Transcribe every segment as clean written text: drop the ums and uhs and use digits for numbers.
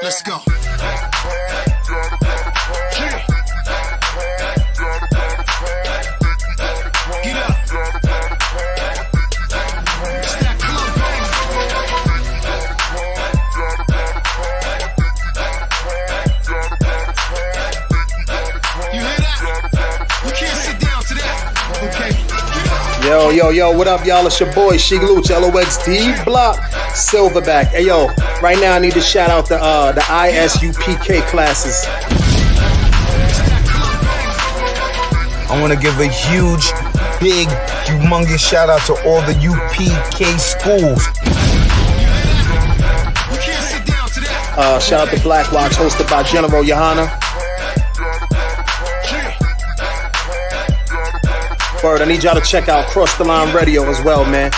Let's go. Get up. It's that club, you hear that? We can't sit down to that. Okay. Yo, what up, y'all? It's your boy, Sheik Luch, LOXD Block, Silverback. Hey, yo, right now I need to shout out the ISUPK classes. I want to give a huge, big, humongous shout out to all the UPK schools. We can't sit down to that. Shout out to Black Watch, hosted by General Johanna. Word, I need y'all to check out Cross the Line Radio as well, man.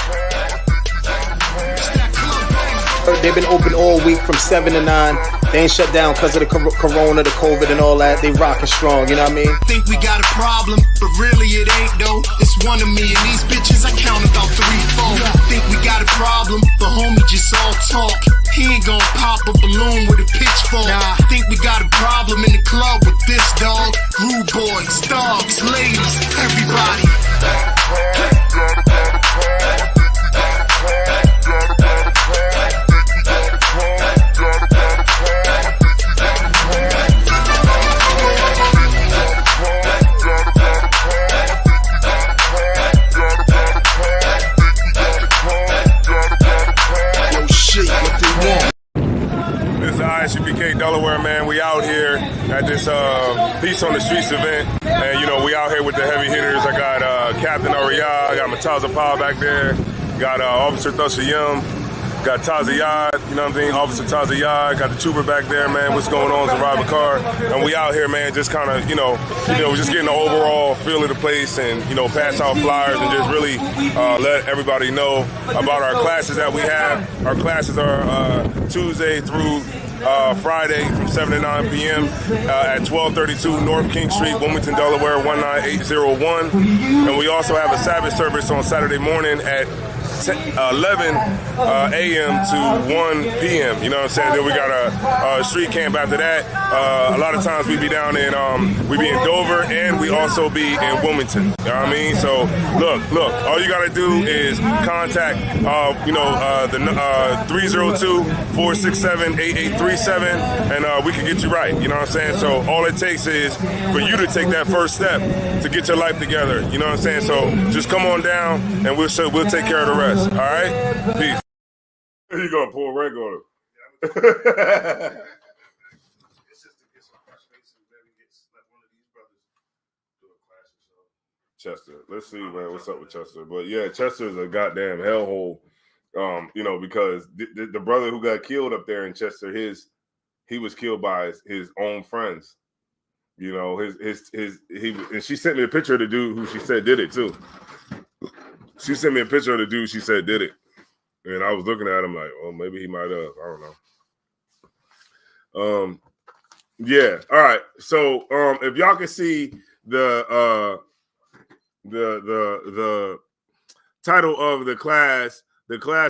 They've been open all week from 7 to 9. They ain't shut down because of the corona, the COVID, and all that. They rockin' strong, you know what I mean? Think we got a problem, but really it ain't though. It's one of me and these bitches, I count about 3, 4. Think we got a problem, but homie just all talk. He ain't gonna pop a balloon with a pitchfork. Think we got a problem in the club with this dog. Rude boys, dogs, ladies, everybody. ISUPK Delaware, man. We out here at this Peace on the Streets event, and you know we out here with the heavy hitters. I got Captain Ariyah, I got Mataza Powell back there, got Officer Thusayum, got Tazayad, you know what I'm saying, Officer Tazayad, got the trooper back there, man. What's going on? Zarab Bakar, and we out here, man, just kind of, you know, just getting the overall feel of the place, and pass out flyers and just really let everybody know about our classes that we have. Our classes are Tuesday through Friday from 7 to 9 p.m. At 1232 North King Street, Wilmington, Delaware, 19801. And we also have a Sabbath service on Saturday morning at 11 a.m. to 1 p.m. You know what I'm saying? Then we got a street camp after that. A lot of times we be down in Dover, and we also be in Wilmington. You know what I mean? So look, all you gotta do is contact the 302-467-8837, and we can get you right. You know what I'm saying? So all it takes is for you to take that first step to get your life together. You know what I'm saying? So just come on down, and we'll take care of the rest. All right? Peace. You gonna pull rank on him? It's just to get some fresh faces, maybe let one of these brothers do a class or so. Chester, let's see, man, what's up with Chester? But yeah, Chester is a goddamn hellhole. Because the brother who got killed up there in Chester, he was killed by his own friends. You know, and she sent me a picture of the dude who she said did it too. She sent me a picture of the dude she said did it. And I was looking at him like, oh, maybe he might have. I don't know. Yeah. All right. So if y'all can see the title of the class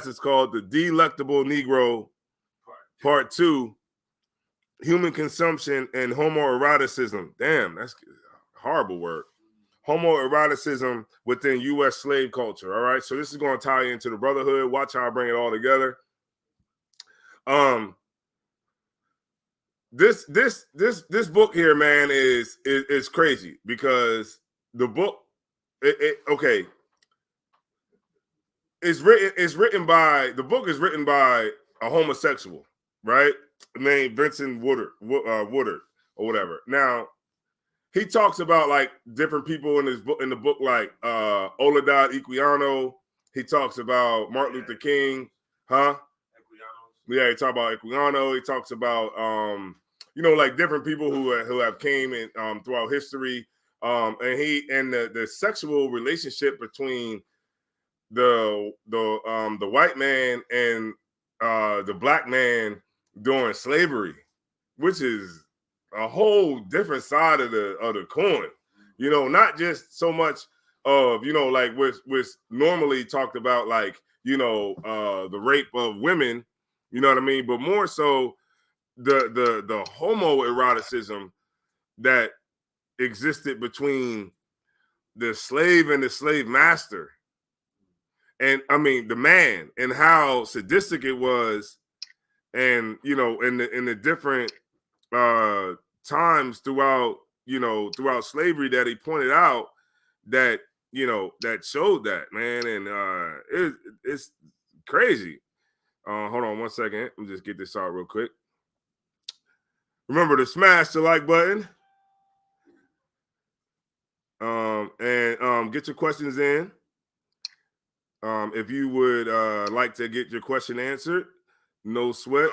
is called The Delectable Negro Part 2, Human Consumption and Homoeroticism. Damn, that's a horrible word. Homoeroticism within U.S. slave culture. All right, so this is going to tie into the brotherhood. Watch how I bring it all together. This book here, man, is crazy because the book, it's written by a homosexual, right? Named Vincent Woodward or whatever. Now, he talks about like different people in the book, like Oladad Equiano. He talks about Martin Luther King, huh? Yeah, he talks about Equiano. He talks about like different people who have came in throughout history. And the sexual relationship between the white man and the black man during slavery, which is a whole different side of the coin. Not just so much of like what's normally talked about, like the rape of women, you know what I mean, but more so the homoeroticism that existed between the slave and the slave master, and I mean the man, and how sadistic it was, and you know, in the different times throughout slavery that he pointed out, that that showed that, man, and it's crazy. Hold on one second. Let me just get this out real quick. Remember to smash the like button. And get your questions in. If you would like to get your question answered, no sweat.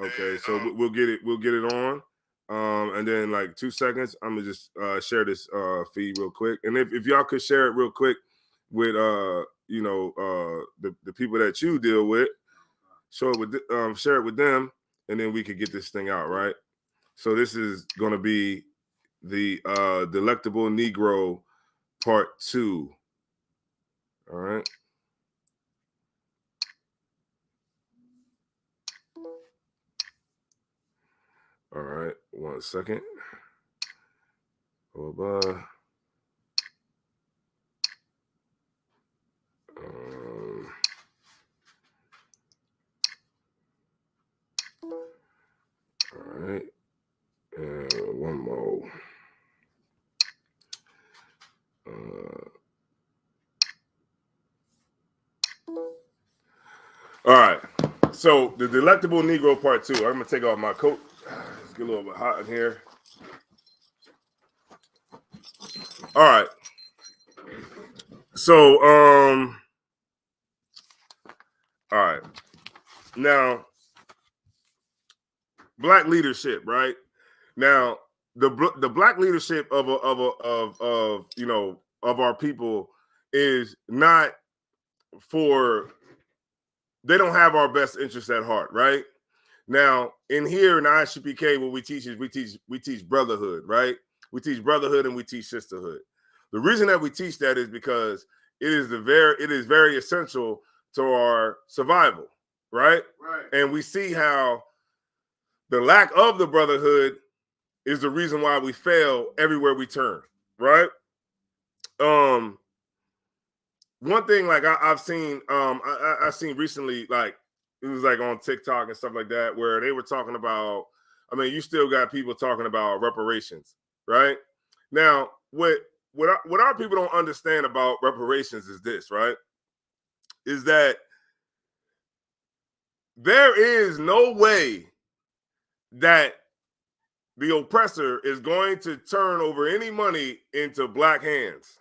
Okay, so we'll get it on. And then like 2 seconds, I'm gonna just share this feed real quick. And if y'all could share it real quick with the people that you deal with, share it with them, and then we could get this thing out, right? So this is gonna be the Delectable Negro Part 2. All right. All right, 1 second. All right, and one more. All right, so the Delectable Negro Part 2. I'm gonna take off my coat. It's get a little bit hot in here. All right. So, all right. Now, black leadership, right? Now, the black leadership of our people is not for. They don't have our best interests at heart, right? Now, in here in ISUPK, what we teach is we teach brotherhood, right? We teach brotherhood and we teach sisterhood. The reason that we teach that is because it is very essential to our survival, right? Right. And we see how the lack of the brotherhood is the reason why we fail everywhere we turn, right? One thing like I've seen, I seen recently, like it was like on TikTok and stuff like that, where they were talking about. I mean, you still got people talking about reparations, right? Now, what our people don't understand about reparations is this, right? Is that there is no way that the oppressor is going to turn over any money into black hands.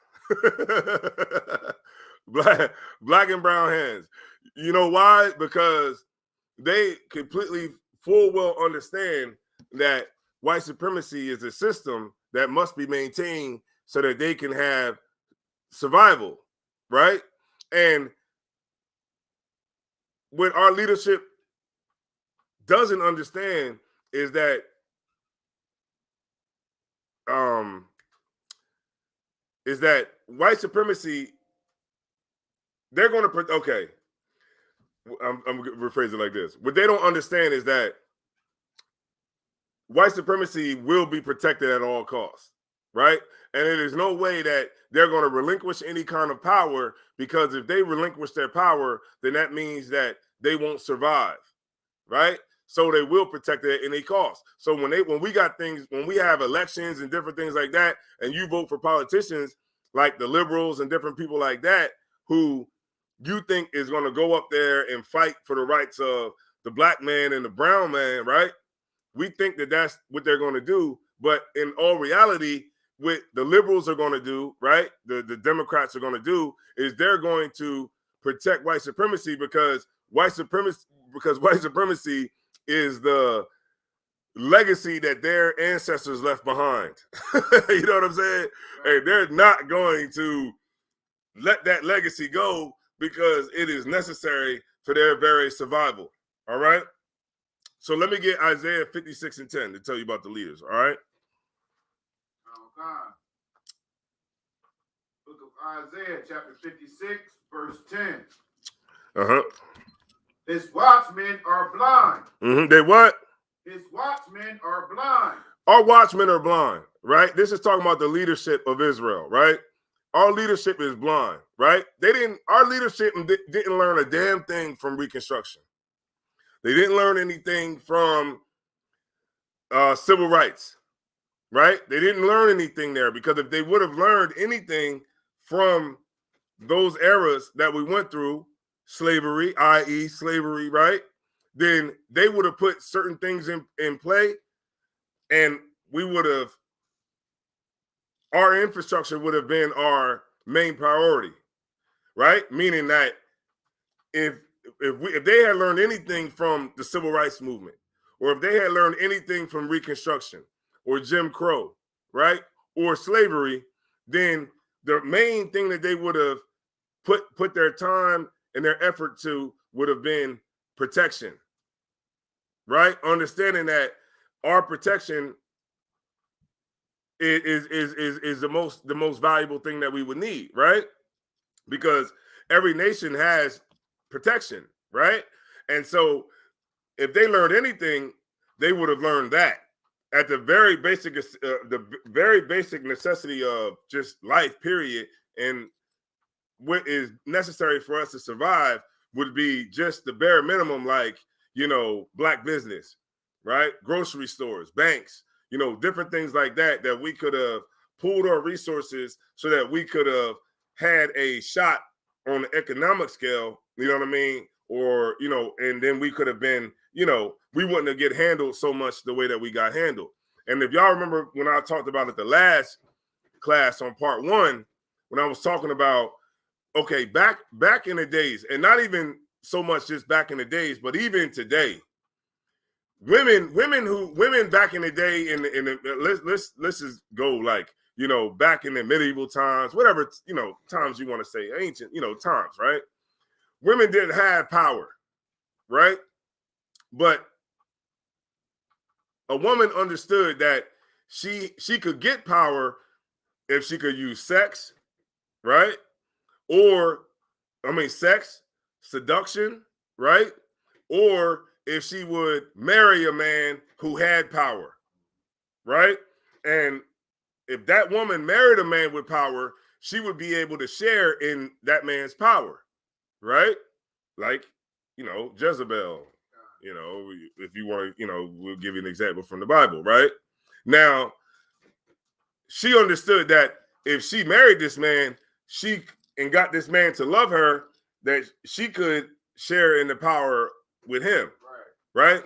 black and brown hands. You know why? Because they completely full well understand that white supremacy is a system that must be maintained so that they can have survival, right? And what our leadership doesn't understand is that white supremacy, they're going to, okay, I'm going to rephrase it like this. What they don't understand is that white supremacy will be protected at all costs, right? And there is no way that they're going to relinquish any kind of power, because if they relinquish their power, then that means that they won't survive, right? So they will protect it at any cost. So when we have elections and different things like that, and you vote for politicians like the liberals and different people like that, who you think is going to go up there and fight for the rights of the black man and the brown man, right? We think that that's what they're going to do. But in all reality, what the liberals are going to do, right, the Democrats are going to do, is they're going to protect white supremacy, because white supremacy is the legacy that their ancestors left behind. You know what I'm saying? Hey, they're not going to let that legacy go, because it is necessary for their very survival. All right? So let me get Isaiah 56:10 to tell you about the leaders. All right? Okay. Book of Isaiah, chapter 56, verse 10. Uh-huh. His watchmen are blind. They what? His watchmen are blind. Our watchmen are blind, right? This is talking about the leadership of Israel, right? Our leadership is blind, right? Our leadership didn't learn a damn thing from Reconstruction. They didn't learn anything from civil rights, right? They didn't learn anything there, because if they would have learned anything from those eras that we went through, slavery, i.e. slavery, right? Then they would have put certain things in play, and we would have, our infrastructure would have been our main priority, right? Meaning that if they had learned anything from the civil rights movement, or if they had learned anything from Reconstruction or Jim Crow, right, or slavery, then the main thing that they would have put their time and their effort to would have been protection, right? Understanding that our protection is the most valuable thing that we would need, right? Because every nation has protection, right? And so if they learned anything, they would have learned that at the very basic necessity of just life, period. And what is necessary for us to survive would be just the bare minimum, like, black business, right? Grocery stores, banks, different things like that, that we could have pooled our resources so that we could have had a shot on the economic scale, you know what I mean? Or, and then we could have been, we wouldn't have get handled so much the way that we got handled. And if y'all remember when I talked about it the last class on part 1, when I was talking about, okay, back in the days, and not even so much just back in the days, but even today, women back in the day, let's just go like, back in the medieval times, whatever, times you want to say, ancient, times, right? Women didn't have power, right? But a woman understood that she could get power if she could use sex, right? Or, sex, seduction, right? Or if she would marry a man who had power, right? And if that woman married a man with power, she would be able to share in that man's power, right? Like, Jezebel, if you want to, we'll give you an example from the Bible, right? Now, she understood that if she married this man, and got this man to love her, that she could share in the power with him, right?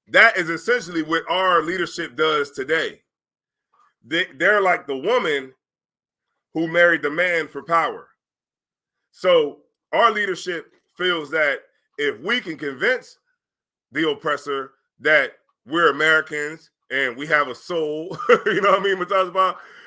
That is essentially what our leadership does today. They're like the woman who married the man for power. So our leadership feels that if we can convince the oppressor that we're Americans and we have a soul, you know what I mean?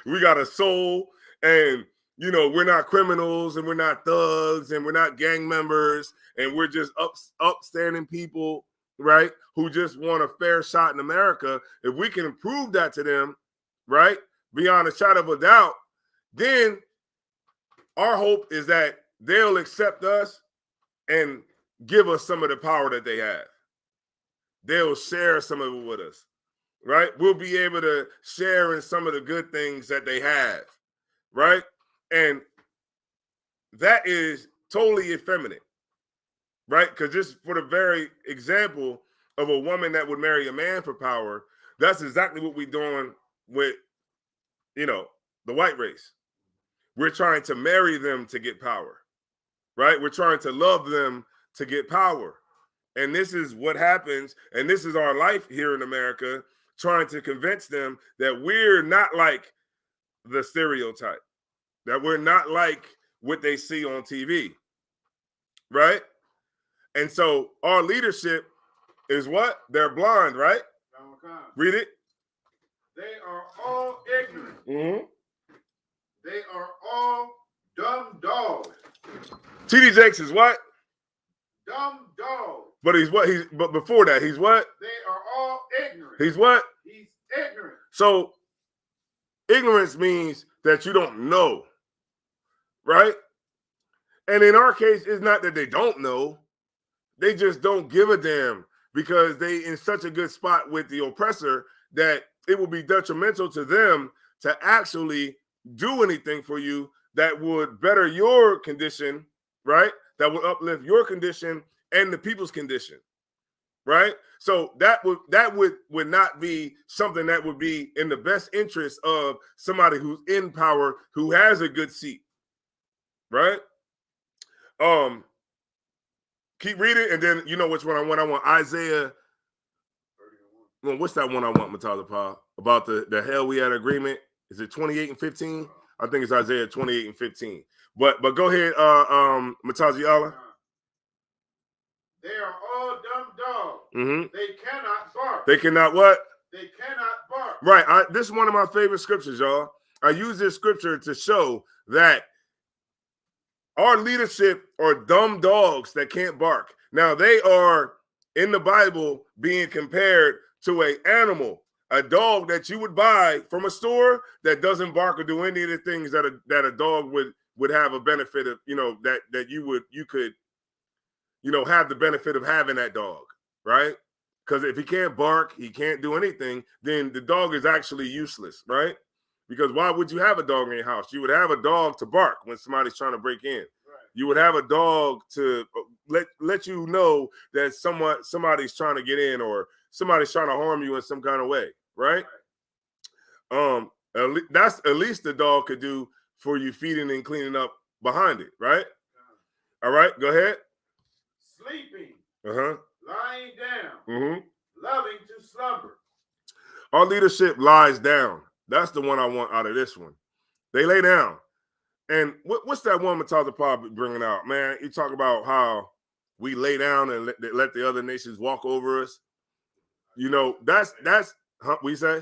We got a soul, and we're not criminals, and we're not thugs, and we're not gang members, and we're just upstanding people, right, who just want a fair shot in America. If we can prove that to them, right, beyond a shadow of a doubt, then our hope is that they'll accept us and give us some of the power that they have. They'll share some of it with us, right? We'll be able to share in some of the good things that they have, right? And that is totally effeminate, right? Because just for the very example of a woman that would marry a man for power, that's exactly what we're doing with, the white race. We're trying to marry them to get power, right? We're trying to love them to get power. And this is what happens, and this is our life here in America, trying to convince them that we're not like the stereotype, that we're not like what they see on TV, right? And so our leadership is what? They're blind, right? Read it. They are all ignorant. Mm-hmm. They are all dumb dogs. T.D. Jakes is what? Dumb dogs. But he's what? But before that, he's what? They are all ignorant. He's what? He's ignorant. So ignorance means that you don't know, right? And in our case, it's not that they don't know. They just don't give a damn because they in such a good spot with the oppressor that it will be detrimental to them to actually do anything for you that would better your condition, right? That would uplift your condition and the people's condition, right? So that would not be something that would be in the best interest of somebody who's in power, who has a good seat, right? Keep reading, and then you know which one I want. I want Isaiah. Well, what's that one I want, Mataza Pa? About the hell we had agreement. Is it 28 and 15? I think it's Isaiah 28 and 15. But go ahead, Matazi Allah. They are all dumb dogs. Mm-hmm. They cannot bark. They cannot what? They cannot bark. Right. This is one of my favorite scriptures, y'all. I use this scripture to show that our leadership are dumb dogs that can't bark. Now, they are in the Bible being compared to an animal, a dog that you would buy from a store that doesn't bark or do any of the things that a dog would have a benefit of, that you could have the benefit of having that dog, right? Because if he can't bark, he can't do anything, then the dog is actually useless, right? Because why would you have a dog in your house? You would have a dog to bark when somebody's trying to break in. Right. You would have a dog to let you know that somebody's trying to get in or somebody's trying to harm you in some kind of way, right? That's at least the dog could do for you feeding and cleaning up behind it, right? All right, go ahead. Sleeping. Uh-huh. Lying down. Mm-hmm. Loving to slumber. Our leadership lies down. That's the one I want out of this one. They lay down. And what's that one Mataza Pa bringing out, man? You talk about how we lay down and let the other nations walk over us. That's huh, we say?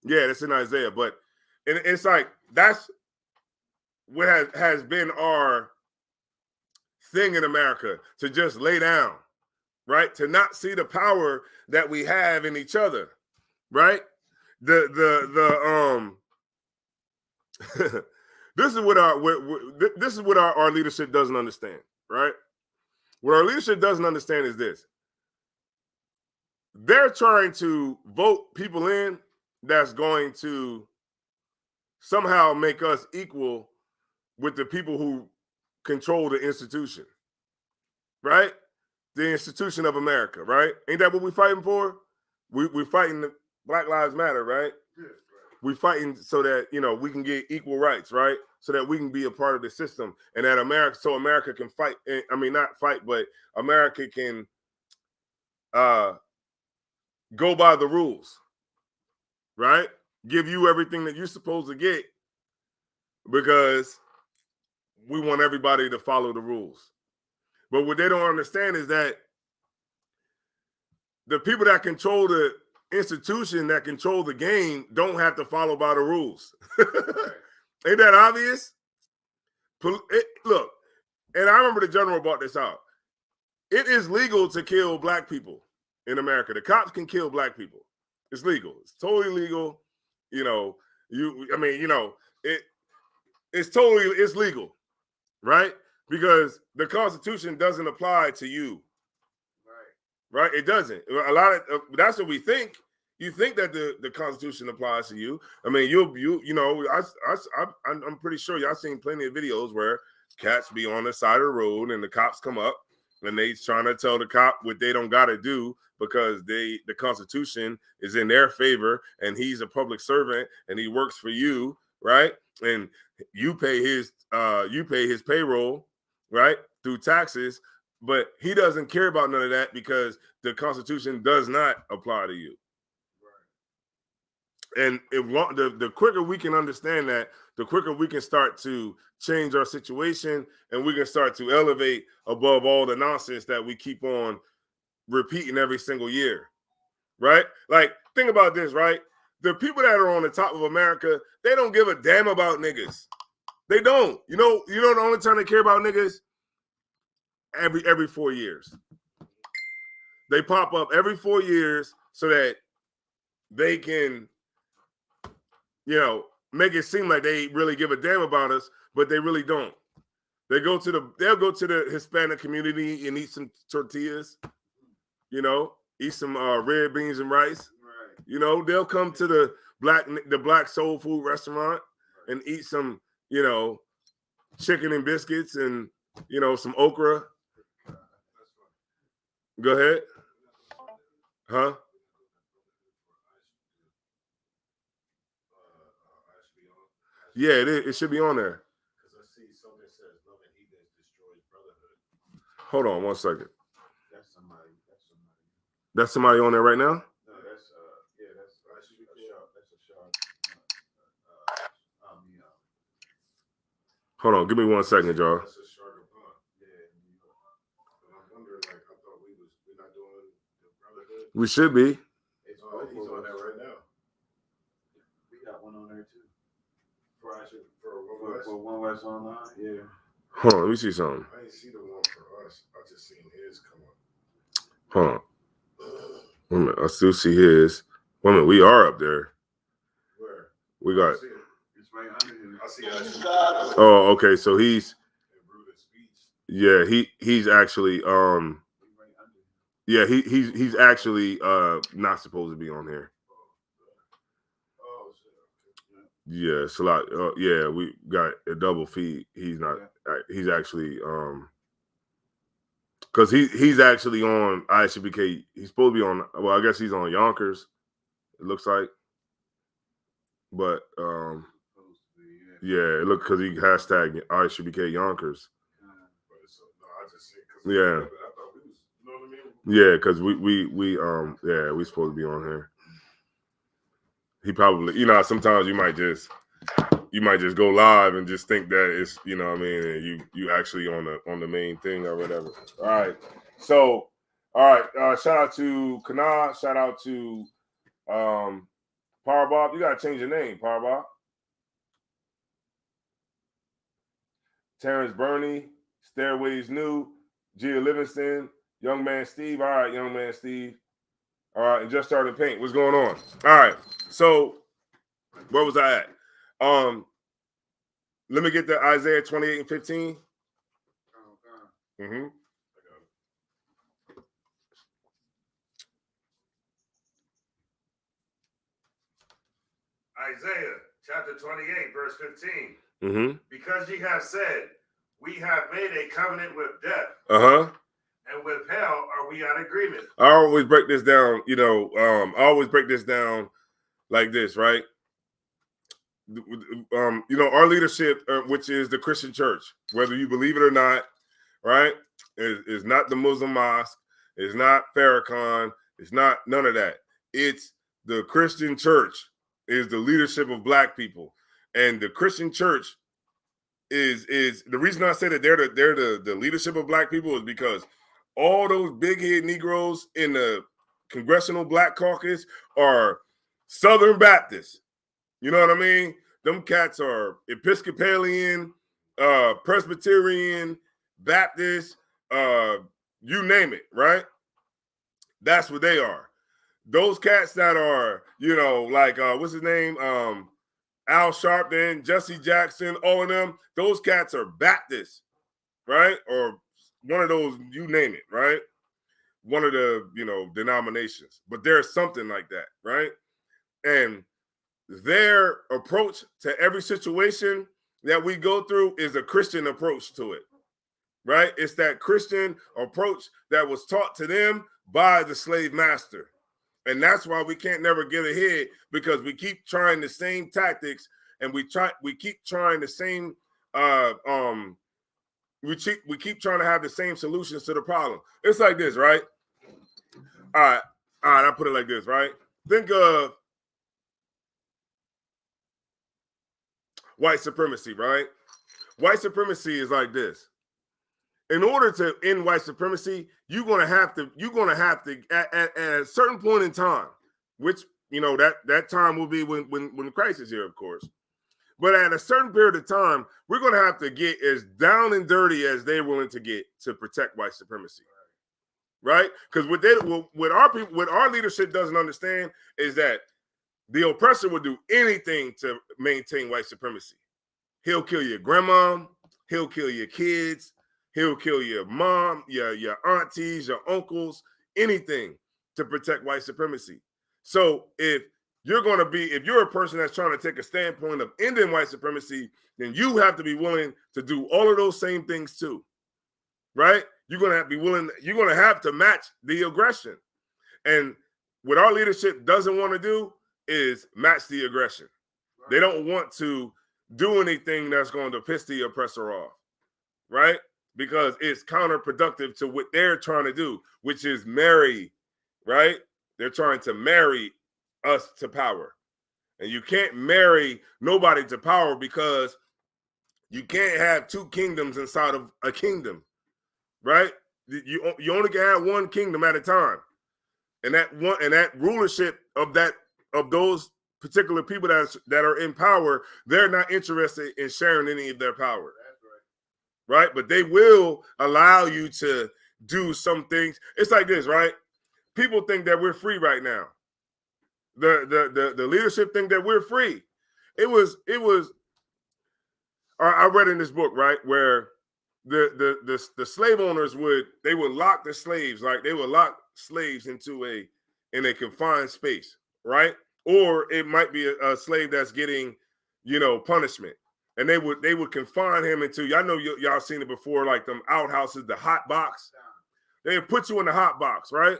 Yeah, that's in Isaiah. But it's like that's what has been our thing in America, to just lay down, right? To not see the power that we have in each other, right? This is what our leadership doesn't understand, right? What our leadership doesn't understand is this: they're trying to vote people in that's going to somehow make us equal with the people who control the institution, right? The institution of America, right? Ain't that what we're fighting for? We're fighting the Black Lives Matter, right? Yeah, right. We're fighting so that, we can get equal rights, right? So that we can be a part of the system, and that America can fight. I mean, not fight, but America can go by the rules, right? Give you everything that you're supposed to get because we want everybody to follow the rules. But what they don't understand is that the people that control the institution, that control the game, don't have to follow by the rules. Ain't that obvious? Look, and I remember the general brought this out. It is legal to kill black people in America. The cops can kill black people. It's legal. It's totally legal. It's legal, right? Because the Constitution doesn't apply to you. Right? It doesn't. That's what we think. You think that the Constitution applies to you. I mean, I'm pretty sure y'all seen plenty of videos where cats be on the side of the road and the cops come up and they trying to tell the cop what they don't got to do because the Constitution is in their favor and he's a public servant and he works for you, right? And you pay his payroll, right, through taxes, but he doesn't care about none of that because the Constitution does not apply to you. And the quicker we can understand that, the quicker we can start to change our situation and we can start to elevate above all the nonsense that we keep on repeating every single year, right? Like, think about this, right? The people that are on the top of America, they don't give a damn about niggas. They don't. You know the only time they care about niggas? Every 4 years. They pop up every 4 years so that they can make it seem like they really give a damn about us, but they really don't. They'll go to the Hispanic community and eat some tortillas, you know, eat some red beans and rice. Right. You know, they'll come to the black soul food restaurant and eat some, you know, chicken and biscuits and, you know, some okra. Go ahead. Huh? Yeah, it should be on there. Because I see something that says love and heathens destroys brotherhood. Hold on one second. That's somebody. That's somebody on there right now? No, that's that's a sharp. Hold on, give me 1 second, y'all. That's a sharp upon. Yeah, in New York. But I'm wondering, like, I thought we're not doing the brotherhood. We should be. He's on there right now. We got one on there too. For One West Online, yeah. Hold on, let me see something. I didn't see the one for us. I just seen his come up. Hold on. Wait a minute, I still see his. Wait a minute, we are up there. Where? We got. It's right under him. I see us. Oh, okay. So he's. Yeah, he's actually yeah, he's actually not supposed to be on here. Yeah, it's a lot. Yeah, we got a double feed. He's not. He's actually because he's actually on ISUBK. He's supposed to be on. Well, I guess he's on Yonkers. It looks like, but yeah, it look because he hashtag ISUBK Yonkers. Yeah. Yeah, because we supposed to be on here. He probably, you know, sometimes you might just go live and just think that it's, you know what I mean, and you actually on the main thing or whatever. All right. So, all right, shout out to Kana, shout out to Power Bob. You gotta change your name, Power Bob. Terrence Burney, Stairways New, Gia Livingston, Young Man Steve. All right, Young Man Steve. All right, and just started paint. What's going on? All right. So where was I at? Let me get to Isaiah 28 and 15. Mm-hmm. Isaiah chapter 28, verse 15. Mm-hmm. Because ye have said, we have made a covenant with death. Uh-huh. And with hell are we on agreement. I always break this down, you know, I always break this down like this, right? You know, our leadership, which is the Christian church, whether you believe it or not, right, is not the Muslim mosque, it's not Farrakhan, it's not none of that. It's the Christian church is the leadership of black people. And the Christian church is the reason I say that they're the leadership of black people is because all those big head Negroes in the Congressional Black Caucus are Southern Baptists. You know what I mean? Them cats are Episcopalian, Presbyterian, Baptist, you name it, right? That's what they are. Those cats that are, you know, like, what's his name? Al Sharpton, Jesse Jackson, all of them, those cats are Baptists, right? Or one of those, you name it, right? One of the, you know, denominations. But there's something like that, right? And their approach to every situation that we go through is a Christian approach to it, right? It's that Christian approach that was taught to them by the slave master. And that's why we can't never get ahead, because we keep trying the same tactics and we keep trying the same we keep trying to have the same solutions to the problem. It's like this, right? All right, I put it like this, right? Think of white supremacy, right? White supremacy is like this. In order to end white supremacy, you're gonna have to at a certain point in time, which, you know, that time will be when Christ is here, of course. But at a certain period of time, we're gonna have to get as down and dirty as they're willing to get to protect white supremacy, right? Because what our leadership doesn't understand is that the oppressor will do anything to maintain white supremacy. He'll kill your grandma, he'll kill your kids, he'll kill your mom, your aunties, your uncles, anything to protect white supremacy. So if you're a person that's trying to take a standpoint of ending white supremacy, then you have to be willing to do all of those same things too, right? You're going to have to be willing. You're going to have to match the aggression. And what our leadership doesn't want to do is match the aggression. Right. They don't want to do anything that's going to piss the oppressor off, right? Because it's counterproductive to what they're trying to do, which is marry, right? They're trying to marry us to power. And you can't marry nobody to power because you can't have two kingdoms inside of a kingdom, right? You only can have one kingdom at a time. And that rulership of those particular people that are in power, they're not interested in sharing any of their power. That's right. But they will allow you to do some things. It's like this, right? People think that we're free right now. The leadership think that we're free. It was. I read in this book, right, where the slave owners would lock the slaves, like they would lock slaves in a confined space, right? Or it might be a slave that's getting, punishment, and they would confine him into. Y'all know y'all seen it before, like them outhouses, the hot box. They would put you in the hot box, right?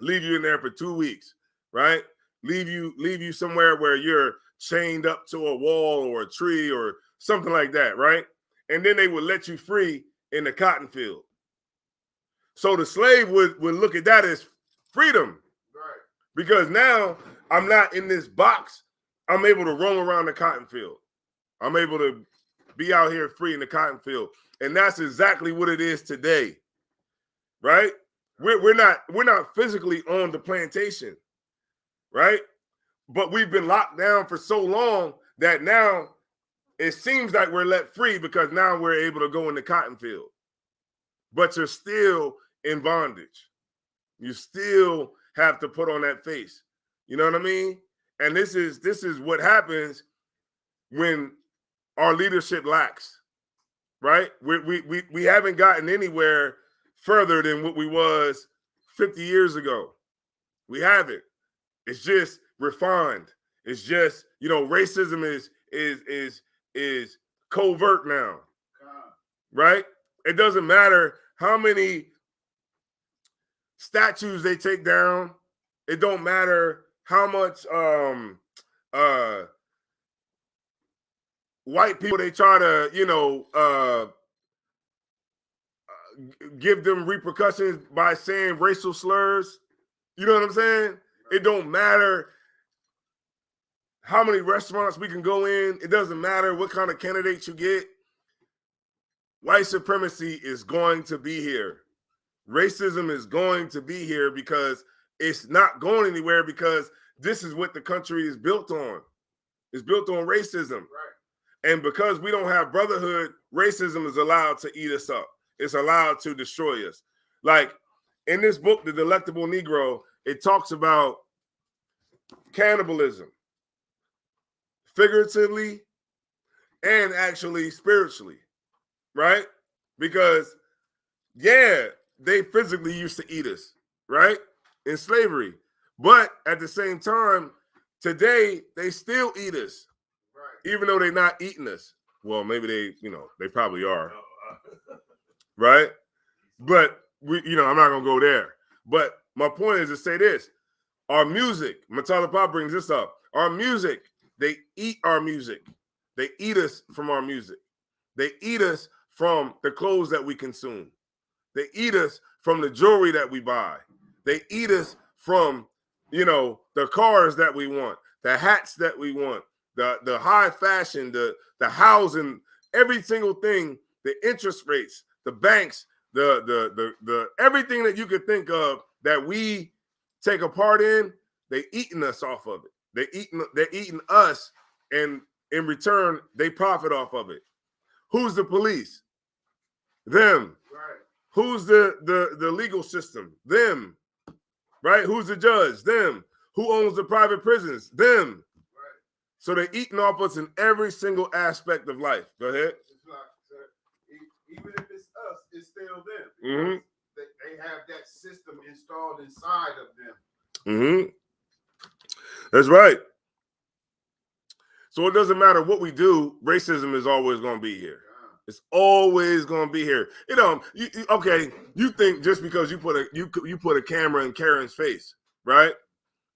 Leave you in there for 2 weeks, right? Leave you somewhere where you're chained up to a wall or a tree or something like that, right? And then they would let you free in the cotton field. So the slave would look at that as freedom, right? Because now I'm not in this box. I'm able to roam around the cotton field. I'm able to be out here free in the cotton field. And that's exactly what it is today, right? We're not physically on the plantation, right? But we've been locked down for so long that now it seems like we're let free because now we're able to go in the cotton field. But you're still in bondage. You still have to put on that face. You know what I mean? And this is what happens when our leadership lacks, right? We haven't gotten anywhere further than what we was 50 years ago. We haven't. It's just refined. It's just, racism is covert now, right? It doesn't matter how many statues they take down. It don't matter how much white people they try to, give them repercussions by saying racial slurs. You know what I'm saying? It don't matter how many restaurants we can go in. It doesn't matter what kind of candidates you get. White supremacy is going to be here. Racism is going to be here because it's not going anywhere, because this is what the country is built on. It's built on racism. Right. And because we don't have brotherhood, racism is allowed to eat us up. It's allowed to destroy us. Like in this book, The Delectable Negro, it talks about cannibalism, figuratively and actually spiritually, right? Because, yeah, they physically used to eat us, right? In slavery. But at the same time, today, they still eat us, right? Even though they're not eating us. Well, maybe they probably are, right? But, I'm not going to go there. But my point is to say this. Our music, Matala Pop brings this up. Our music, they eat our music. They eat us from our music. They eat us from the clothes that we consume. They eat us from the jewelry that we buy. They eat us from, the cars that we want, the hats that we want, the high fashion, the housing, every single thing, the interest rates, the banks, the everything that you could think of that we take a part in, they eating us off of it. They're eating us, and in return, they profit off of it. Who's the police? Them. Right. Who's the legal system? Them. Right? Who's the judge? Them. Who owns the private prisons? Them. Right. So they're eating off us in every single aspect of life. Go ahead. Even if it's us, it's still them. Mm-hmm. They have that system installed inside of them. Mm-hmm. That's right. So it doesn't matter what we do, racism is always going to be here. It's always going to be here. Okay, you think just because you put a camera in Karen's face, right?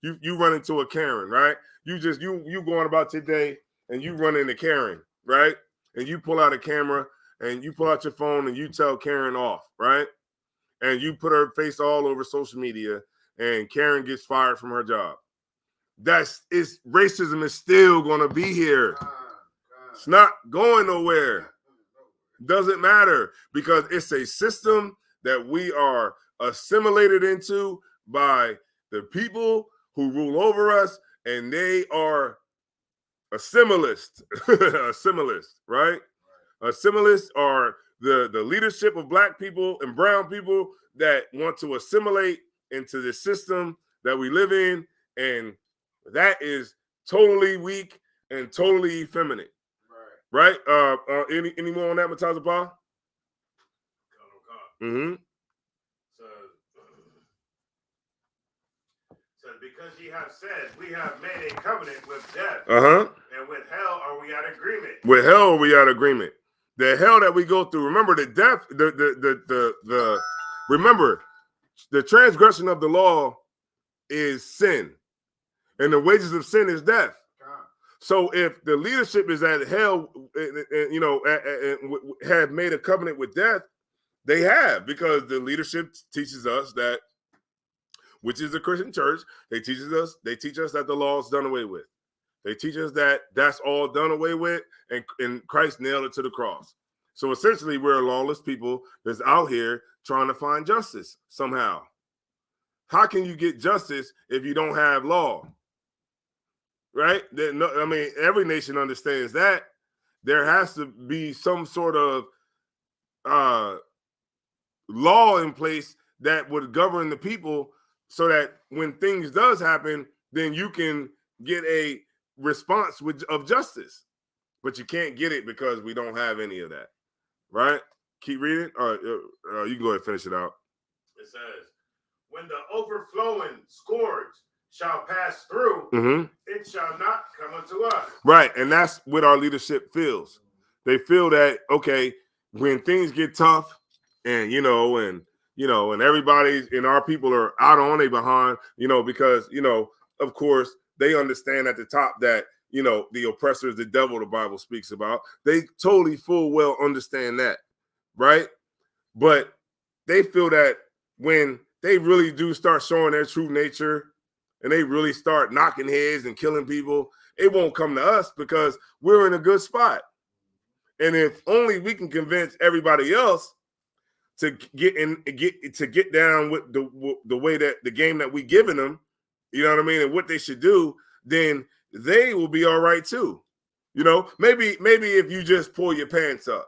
You run into a Karen, right? You going about today and you run into Karen, right? And you pull out a camera and you pull out your phone and you tell Karen off, right? And you put her face all over social media and Karen gets fired from her job. Racism is still going to be here. It's not going nowhere. Doesn't matter because it's a system that we are assimilated into by the people who rule over us, and they are assimilist. Assimilist, right? Assimilists are the leadership of black people and brown people that want to assimilate into the system that we live in, and that is totally weak and totally effeminate. Right? Any more on that, Mataza Pa? Mm-hmm. So because ye have said, we have made a covenant with death. Uh-huh. And with hell are we at agreement. With hell are we at agreement. The hell that we go through. Remember the death, remember the transgression of the law is sin. And the wages of sin is death. So if the leadership is at hell, have made a covenant with death, they have, because the leadership teaches us that, which is the Christian church, they teach us that the law is done away with. They teach us that that's all done away with, and Christ nailed it to the cross. So essentially, we're a lawless people that's out here trying to find justice somehow. How can you get justice if you don't have law? Right? Every nation understands that. There has to be some sort of law in place that would govern the people so that when things does happen, then you can get a response of justice. But you can't get it because we don't have any of that. Right? Keep reading? You can go ahead and finish it out. It says, when the overflowing scourge shall pass through, it shall not come unto us. Right, and that's what our leadership feels. They feel that, okay, when things get tough, and everybody and our people are out on their behind, because of course they understand at the top that the oppressor is the devil the Bible speaks about. They totally full well understand that, right? But they feel that when they really do start showing their true nature, and they really start knocking heads and killing people, it won't come to us because we're in a good spot. And if only we can convince everybody else to get down with the way that the game that we giving them, and what they should do, then they will be all right too. Maybe if you just pull your pants up,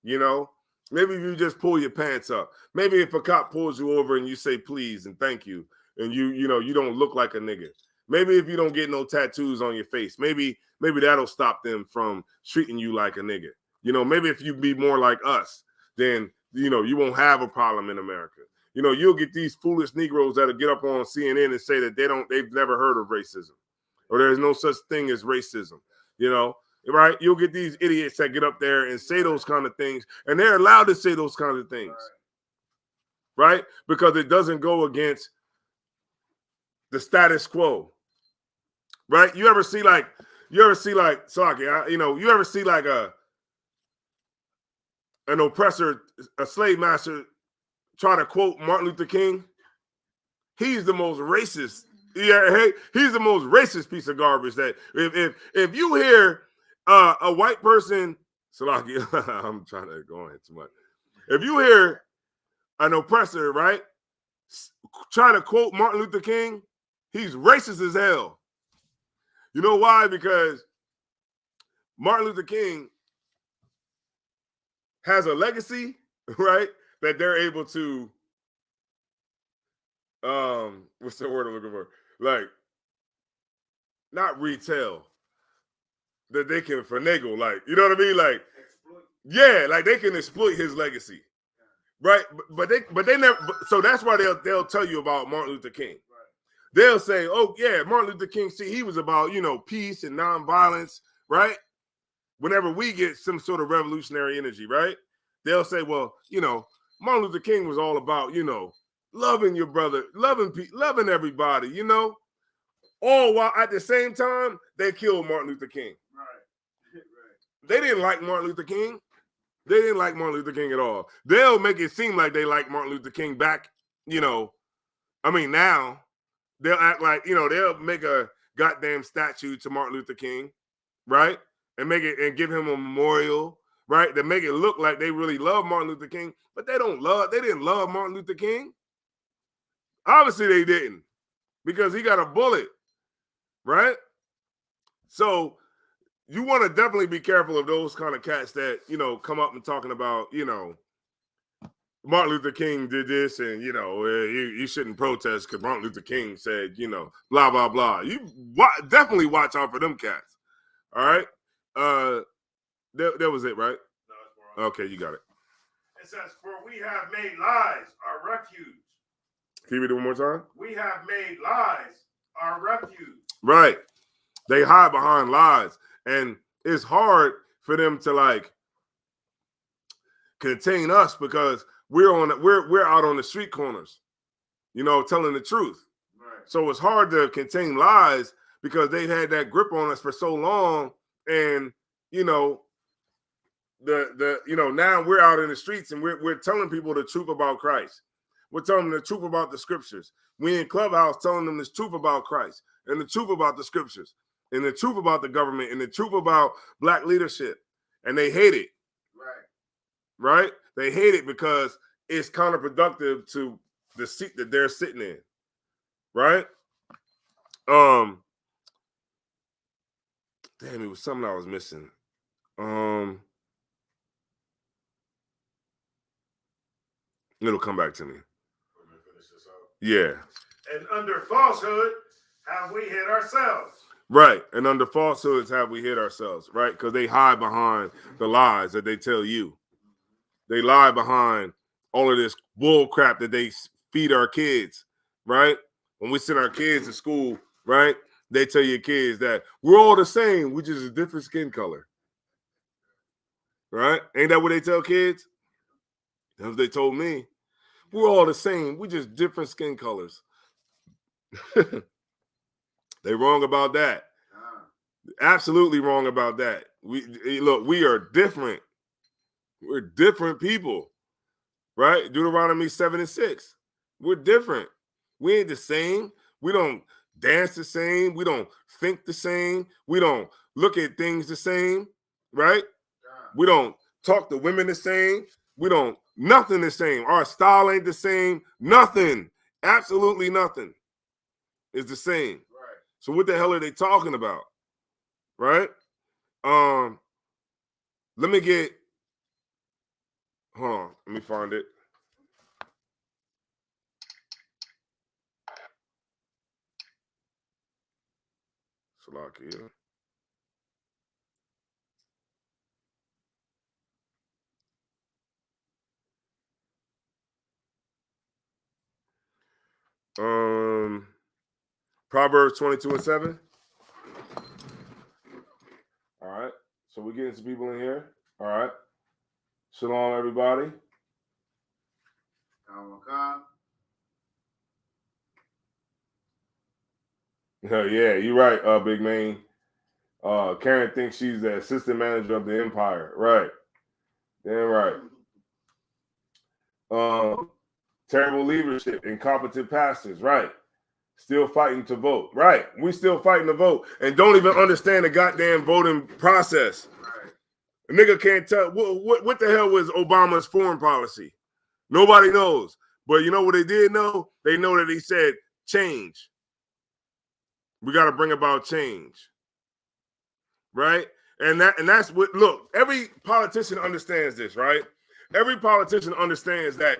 maybe if you just pull your pants up, maybe if a cop pulls you over and you say please and thank you, and you don't look like a nigga. Maybe if you don't get no tattoos on your face, maybe that'll stop them from treating you like a nigga. Maybe if you be more like us, then you won't have a problem in America. You'll get these foolish Negroes that'll get up on CNN and say that they've never heard of racism, or there's no such thing as racism. Right? You'll get these idiots that get up there and say those kind of things, and they're allowed to say those kinds of things, right? Because it doesn't go against the status quo, right? You ever see like Saki, you ever see like an oppressor, a slave master try to quote Martin Luther King? He's the most racist. Yeah, he's the most racist piece of garbage. That if you hear a white person, Salaki, I'm trying to go in too much. If you hear an oppressor, right, trying to quote Martin Luther King, he's racist as hell. You know why? Because Martin Luther King has a legacy, right, that they're able to, what's the word I'm looking for? Like, not retell, that they can finagle, like, you know what I mean? Like, yeah, like they can exploit his legacy. right? But they never. So that's why they'll tell you about Martin Luther King. Right. They'll say, "Oh yeah, Martin Luther King. See, he was about peace and nonviolence, right?" Whenever we get some sort of revolutionary energy, right? They'll say, "Well, Martin Luther King was all about loving your brother, loving everybody, All while at the same time they killed Martin Luther King. Right. They didn't like Martin Luther King. They didn't like Martin Luther King at all. They'll make it seem like they like Martin Luther King back, now they'll act like, they'll make a goddamn statue to Martin Luther King, right? And give him a memorial, right? To make it look like they really love Martin Luther King, but they didn't love Martin Luther King. Obviously they didn't, because he got a bullet, right? So you want to definitely be careful of those kind of cats that, come up and talking about, Martin Luther King did this and, you shouldn't protest because Martin Luther King said, blah, blah, blah. You definitely watch out for them cats. All right. That was it, right? No, okay, you got it. It says, "For we have made lies our refuge." Can you read it one more time? We have made lies our refuge. Right. They hide behind lies. And it's hard for them to contain us because we're out on the street corners, telling the truth. Right. So it's hard to contain lies because they've had that grip on us for so long. And now we're out in the streets and we're telling people the truth about Christ. We're telling them the truth about the scriptures. We in Clubhouse telling them the truth about Christ and the truth about the scriptures and the truth about the government and the truth about black leadership. And they hate it. Right? They hate it because it's counterproductive to the seat that they're sitting in. Right? Damn, it was something I was missing. It'll come back to me. Yeah. And under falsehood have we hid ourselves. Right. And under falsehoods have we hid ourselves, right? Because they hide behind the lies that they tell you. They lie behind all of this bull crap that they feed our kids, right? When we send our kids to school, right? They tell your kids that we're all the same, which is a different skin color. Right? Ain't that what they tell kids? That's what they told me. We're all the same. We're just different skin colors. They wrong about that. Absolutely wrong about that. We are different. We're different people. Right? Deuteronomy 7:6. We're different. We ain't the same. We don't dance the same. We don't think the same. We don't look at things the same, right? We don't talk to women the same. We don't, nothing the same. Our style ain't the same. Nothing. Absolutely nothing is the same. Right. So what the hell are they talking about? Right? Let me find it. Salakia. Proverbs 22:7. All right. So we're getting some people in here. All right. Shalom, everybody. Yeah, you're right, Big Man. Karen thinks she's the assistant manager of the empire. Right. Damn right. Terrible leadership, incompetent pastors. Right. Still fighting to vote. Right. We still fighting to vote and don't even understand the goddamn voting process. Right. A nigga can't tell what the hell was Obama's foreign policy. Nobody knows. But you know what they did know? They know that he said change. We got to bring about change. Right? And that's what, look, every politician understands this, right? Every politician understands that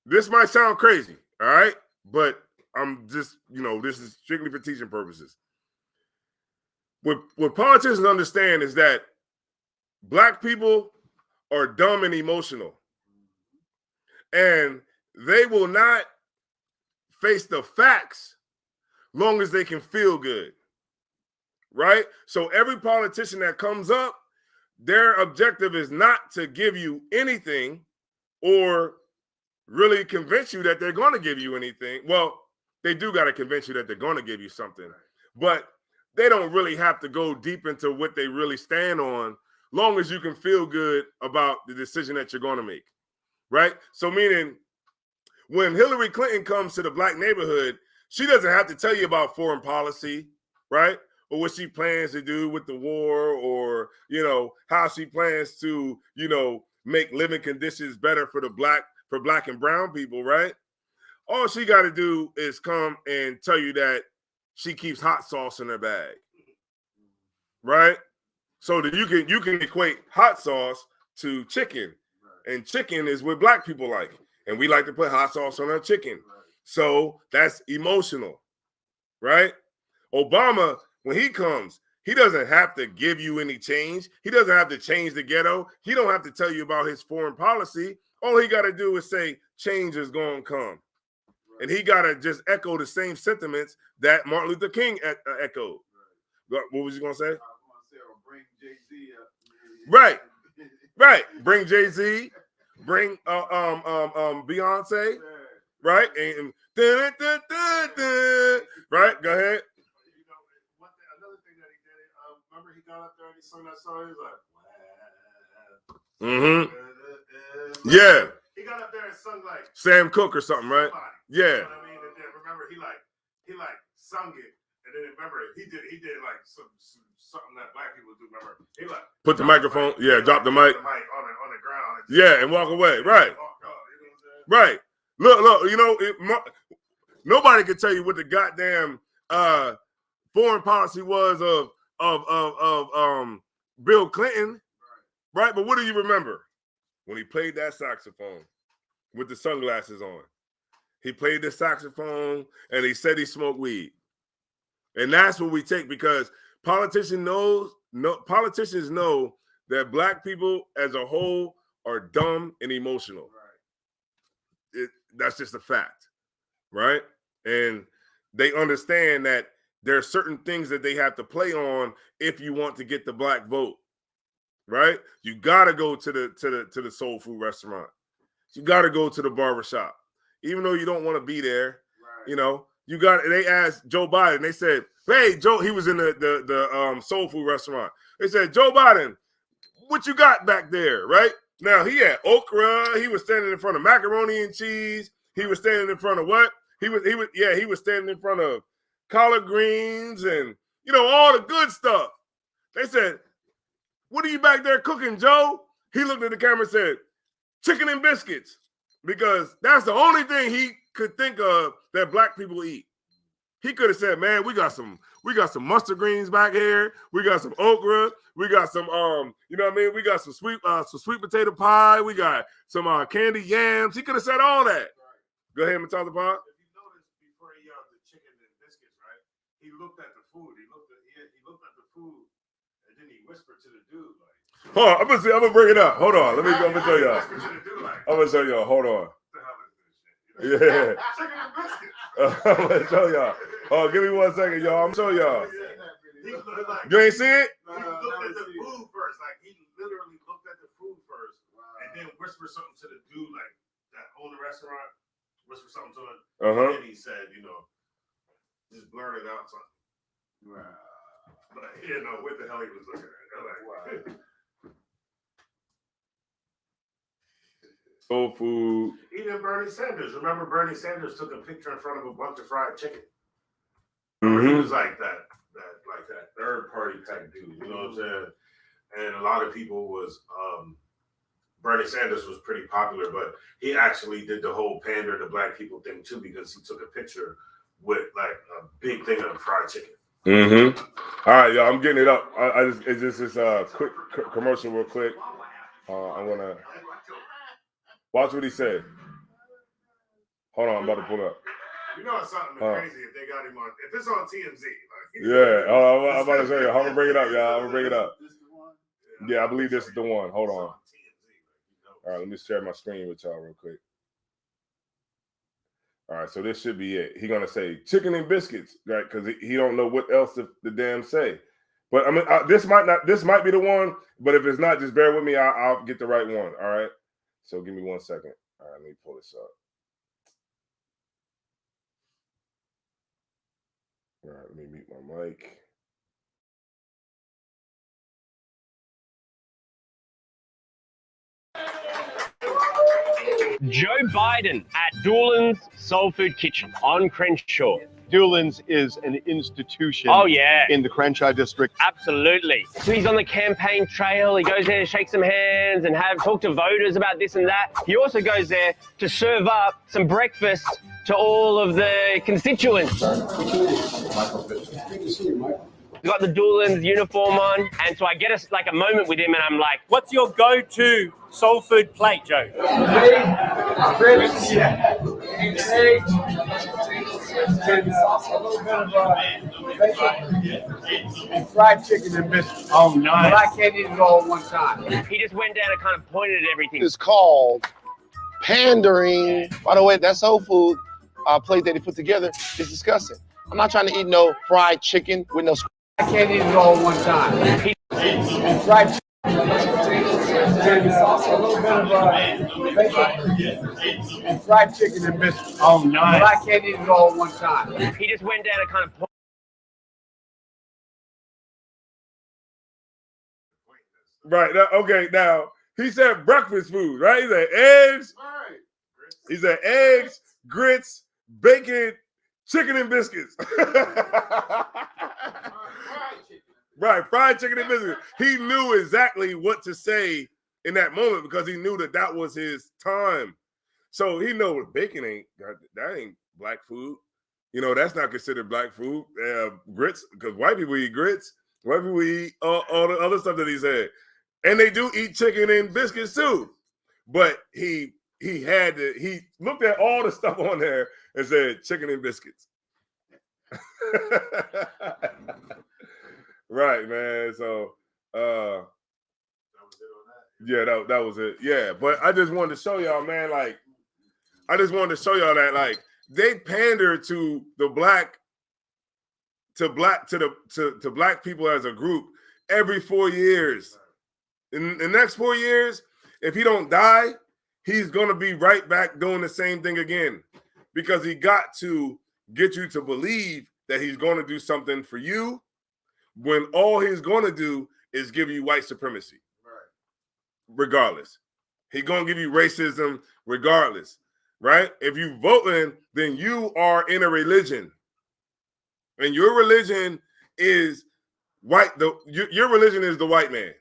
this might sound crazy, all right? But I'm just, this is strictly for teaching purposes. What politicians understand is that black people are dumb and emotional. And they will not face the facts long as they can feel good. Right? So every politician that comes up, their objective is not to give you anything or really convince you that they're going to give you anything. Well, they do got to convince you that they're going to give you something, but they don't really have to go deep into what they really stand on, long as you can feel good about the decision that you're going to make, right? So meaning when Hillary Clinton comes to the black neighborhood, she doesn't have to tell you about foreign policy, right? Or what she plans to do with the war, or, you know, how she plans to, you know, make living conditions better for black and brown people, right? All she got to do is come and tell you that she keeps hot sauce in her bag, right? So that you can equate hot sauce to chicken, and chicken is what black people like, and we like to put hot sauce on our chicken. So that's emotional, right? Obama, when he comes, he doesn't have to give you any change. He doesn't have to change the ghetto. He don't have to tell you about his foreign policy. All he got to do is say change is going to come. And he got to just echo the same sentiments that Martin Luther King echoed. What was you going to say? I was going to say, bring Jay-Z up. Right. Right. Bring Jay-Z. Bring Beyonce. Right. And right. Go ahead. Remember he got up there and he sung that song? He was like, wow. Mm-hmm. Yeah. He got up there and sung like Sam Cooke or something, right? Somebody. Yeah. You know what I mean? And then remember he sung it, and then remember he did like something that black people do. Remember he like put the microphone, drop the mic on the ground. And walk away. Right. Right. Look. You know, nobody can tell you what the goddamn foreign policy was of Bill Clinton, right? But what do you remember when he played that saxophone with the sunglasses on? He played the saxophone and he said he smoked weed, and that's what we take, because politicians know that black people as a whole are dumb and emotional. That's just a fact, right? And they understand that there are certain things that they have to play on if you want to get the black vote, right? You got to go to the soul food restaurant. You got to go to the barbershop, even though you don't want to be there. Right. You know, you got. They asked Joe Biden. They said, "Hey, Joe," he was in the soul food restaurant. They said, "Joe Biden, what you got back there?" Right now, he had okra. He was standing in front of macaroni and cheese. He was standing in front of what? He was standing in front of collard greens and, you know, all the good stuff. They said, "What are you back there cooking, Joe?" He looked at the camera and said, "Chicken and biscuits," because that's the only thing he could think of that black people eat. He could have said, "Man, we got some mustard greens back here. We got some okra. We got some you know what I mean? We got some sweet potato pie. We got some candy yams." He could have said all that. Go ahead, Matata Pop. If you notice, before he yelled the chicken and biscuits, right? He looked at the food. He looked at the food, and then he whispered to the dude, like, "Hold on, I'm gonna bring it up. Hold on, I'm gonna show y'all. I'm gonna show y'all. Hold on. Yeah. Chicken and biscuits. I'm gonna show y'all. Oh, give me 1 second, y'all. I'm gonna show y'all. You ain't see it? He looked at the food first. Like, he literally looked at the food first, and then whispered something to the dude, like, that owned the restaurant. Whispered something to him. And then he said, you know, just blurted out something. Wow. But he didn't know what the hell he was looking at. Like, wow. Soul food. Even Bernie Sanders. Remember, Bernie Sanders took a picture in front of a bunch of fried chicken. Mm-hmm. He was like that third party type dude. You know what I'm saying? And a lot of people was Bernie Sanders was pretty popular, but he actually did the whole pander to black people thing too, because he took a picture with like a big thing of fried chicken. Mm-hmm. All right, y'all. I'm getting it up. It's just this quick commercial, real quick. I'm gonna watch what he said. Hold on, I'm about to pull up. You know it's something crazy if they got him on. If it's on TMZ, like, yeah. I'm about to show you. I'm gonna bring it up, y'all. I'm gonna bring it up. Yeah, I believe this is the one. Hold on. All right, let me share my screen with y'all real quick. All right, so this should be it. He's gonna say chicken and biscuits, right? Because he don't know what else the damn say. But I mean, this might be the one. But if it's not, just bear with me. I'll get the right one. All right. So give me 1 second. All right, let me pull this up. All right, let me mute my mic. Joe Biden at Doolan's Soul Food Kitchen on Crenshaw. Doolan's is an institution in the Crenshaw district. Absolutely. So he's on the campaign trail. He goes there to shake some hands and talk to voters about this and that. He also goes there to serve up some breakfast to all of the constituents. He's got the Doolan's uniform on, and so I get a moment with him, and I'm like, "What's your go-to soul food plate, Joe?" And fried chicken and biscuits. Oh, nice. But I can't eat it all at one time. He just went down and kind of pointed at everything. It's called pandering. By the way, that soul food plate that he put together is disgusting. I'm not trying to eat no fried chicken with no. I can't eat it all at one time. And fried chicken. And fried chicken and biscuits. Oh, nice. But I can't eat it all at one time. He just went down and kind of. Right. Okay. Now he said breakfast food. Right. He said eggs. Right. He said eggs, grits, bacon, chicken and biscuits. Right, fried chicken and biscuits. He knew exactly what to say in that moment because he knew that was his time. So he know bacon ain't black food. You know, that's not considered black food. Grits, because white people eat grits. White people eat all the other stuff that he said. And they do eat chicken and biscuits too. But he looked at all the stuff on there and said chicken and biscuits. Right, man. So that was it. Yeah, but I just wanted to show y'all, man, like that they pander to black people as a group every 4 years. In the next 4 years, if he don't die, he's gonna be right back doing the same thing again, because he got to get you to believe that he's gonna do something for you when all he's gonna do is give you white supremacy. Regardless. He's gonna give you racism regardless, right? If you voting, then you are in a religion. And your religion is white. Your religion is the white man.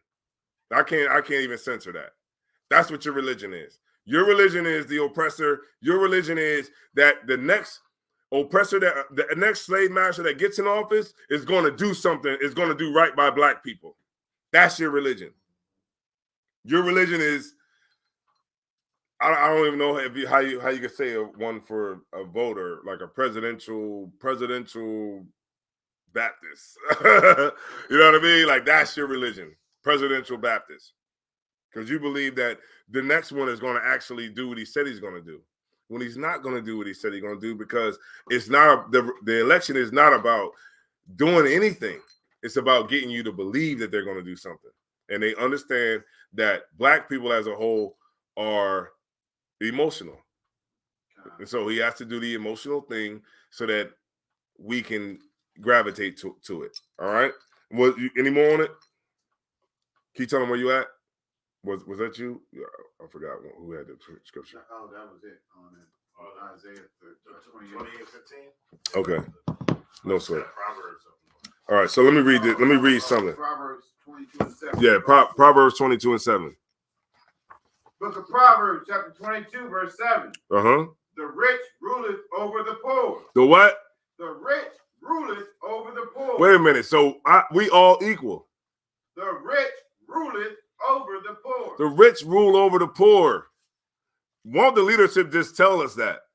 I can't even censor that. That's what your religion is. Your religion is the oppressor. Your religion is that the next oppressor, that the next slave master that gets in office is going to do something, is going to do right by black people. That's your religion. Your religion is, I don't even know how you could say one for a voter, like a presidential Baptist. You know what I mean? Like, that's your religion, presidential Baptist. Because you believe that the next one is going to actually do what he said he's going to do, when he's not going to do what he said he's going to do, because it's not the election is not about doing anything. It's about getting you to believe that they're going to do something. And they understand that black people as a whole are emotional. And so he has to do the emotional thing so that we can gravitate to it. All right? Any more on it? Can you tell them where you at? Was that you? Yeah, I forgot who had the scripture. Oh, that was it on Isaiah 28:15. Okay. No sweat. All right, so let me read it. Let me read something. Proverbs 22:7. Yeah, Proverbs 22:7. Book of Proverbs, chapter 22, verse 7. Uh-huh. The rich ruleth over the poor. The what? The rich ruleth over the poor. Wait a minute. So we all equal. The rich ruleth over the poor. The rich rule over the poor. Won't the leadership just tell us that?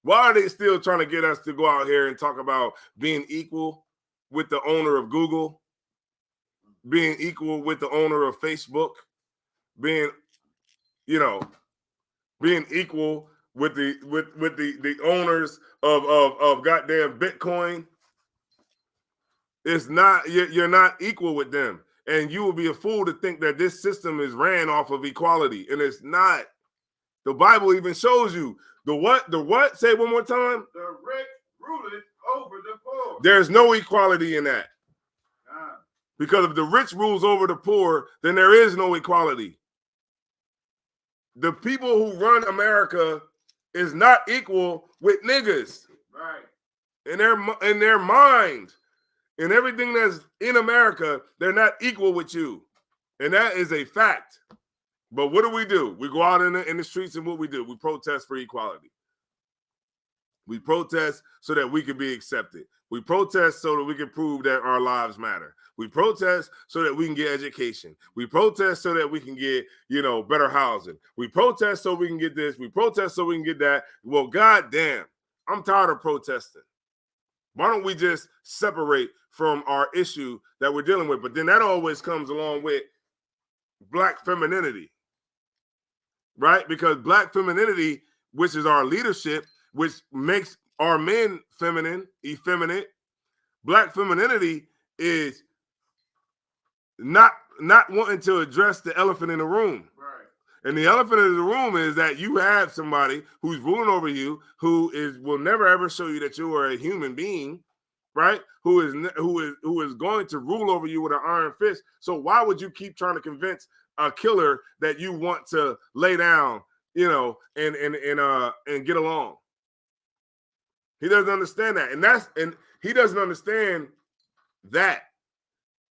Why are they still trying to get us to go out here and talk about being equal with the owner of Google, being equal with the owner of Facebook, being you know, being equal with the owners of goddamn Bitcoin. It's not, you're not equal with them. And you will be a fool to think that this system is ran off of equality. And it's not. The Bible even shows you the what? The what? Say it one more time. The rich ruleth over the poor. There's no equality in that. Because if the rich rules over the poor, then there is no equality. The people who run America is not equal with niggas. Right. In their mind. And everything that's in America, they're not equal with you. And that is a fact. But what do? We go out in the streets and what we do? We protest for equality. We protest so that we can be accepted. We protest so that we can prove that our lives matter. We protest so that we can get education. We protest so that we can get, better housing. We protest so we can get this. We protest so we can get that. Well, goddamn, I'm tired of protesting. Why don't we just separate from our issue that we're dealing with? But then that always comes along with black femininity, right? Because black femininity, which is our leadership, which makes our men feminine, effeminate, black femininity is not wanting to address the elephant in the room. Right. And the elephant in the room is that you have somebody who's ruling over you, who will never ever show you that you are a human being, right? Who is going to rule over you with an iron fist. So why would you keep trying to convince a killer that you want to lay down, and get along? He doesn't understand that, and he doesn't understand that.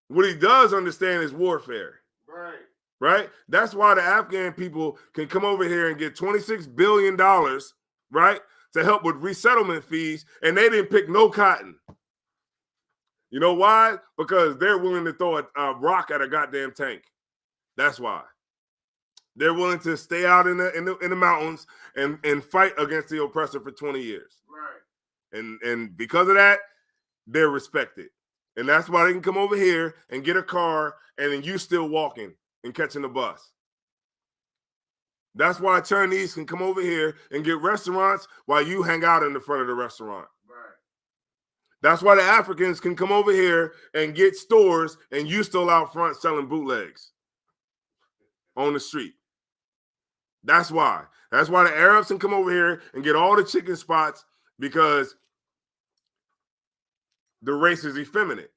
What he does understand is warfare. Right. Right? That's why the Afghan people can come over here and get $26 billion, right, to help with resettlement fees, and they didn't pick no cotton. You know why? Because they're willing to throw a rock at a goddamn tank. That's why. They're willing to stay out in the mountains and fight against the oppressor for 20 years. Right. And because of that, they're respected. And that's why they can come over here and get a car, and then you still walking and catching the bus. That's why Chinese can come over here and get restaurants while you hang out in the front of the restaurant. Right. That's why the Africans can come over here and get stores, and you still out front selling bootlegs on the street. That's why. That's why the Arabs can come over here and get all the chicken spots, because the race is effeminate,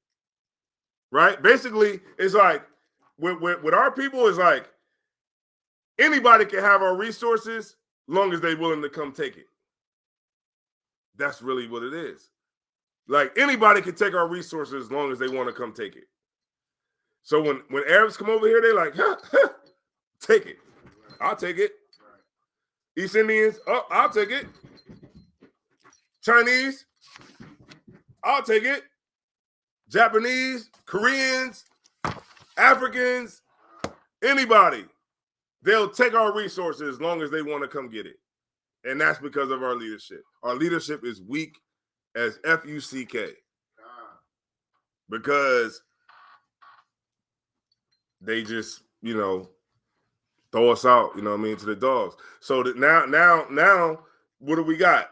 right? Basically, it's like with our people, it's like anybody can have our resources long as they're willing to come take it. That's really what it is. Like anybody can take our resources as long as they want to come take it. So when Arabs come over here, they're like, take it. I'll take it. East Indians, I'll take it. Chinese, I'll take it. Japanese, Koreans, Africans, anybody, they'll take our resources as long as they want to come get it. And that's because of our leadership. Our leadership is weak as F-U-C-K. Because they just, throw us out, to the dogs. So that now, what do we got?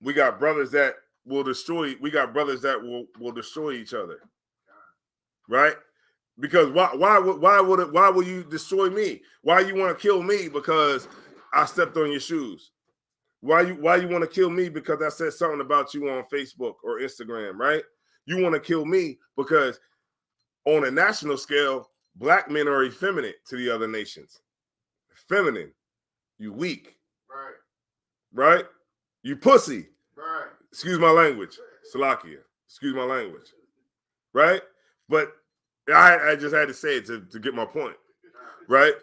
We got brothers that will destroy. We got brothers that will destroy each other, right? Because why will you destroy me? Why you want to kill me because I stepped on your shoes? Why you want to kill me because I said something about you on Facebook or Instagram, right? You want to kill me because on a national scale, black men are effeminate to the other nations. Feminine, you weak, right? You pussy. Right. Excuse my language, Salakia. Excuse my language, right? But I just had to say it to get my point, right?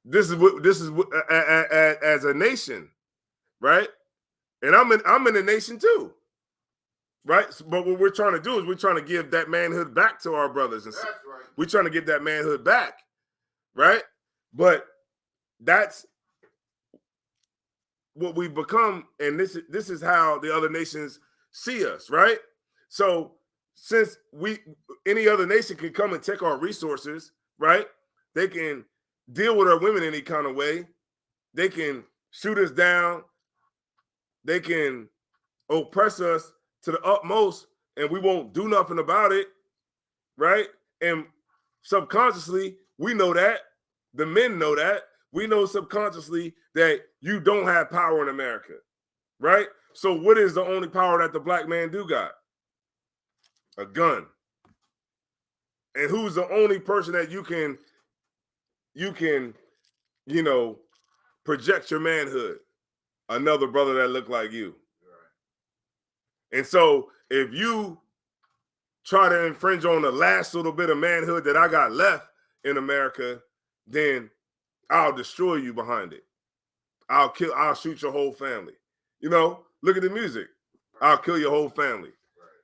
This is what as a nation, right? And I'm in the nation too, right? But what we're trying to do is we're trying to give that manhood back to our brothers and sisters. Right. We're trying to get that manhood back, right? But that's what we've become, and this is how the other nations see us, right? So since any other nation can come and take our resources, right? They can deal with our women any kind of way. They can shoot us down. They can oppress us to the utmost, and we won't do nothing about it, right? And subconsciously, we know that. The men know that. We know subconsciously that you don't have power in America, right? So what is the only power that the black man do got? A gun. And who's the only person that you can, you know, project your manhood? Another brother that look like you. And so if you try to infringe on the last little bit of manhood that I got left in America, then I'll destroy you behind it. I'll shoot your whole family. You know, look at the music. I'll kill your whole family.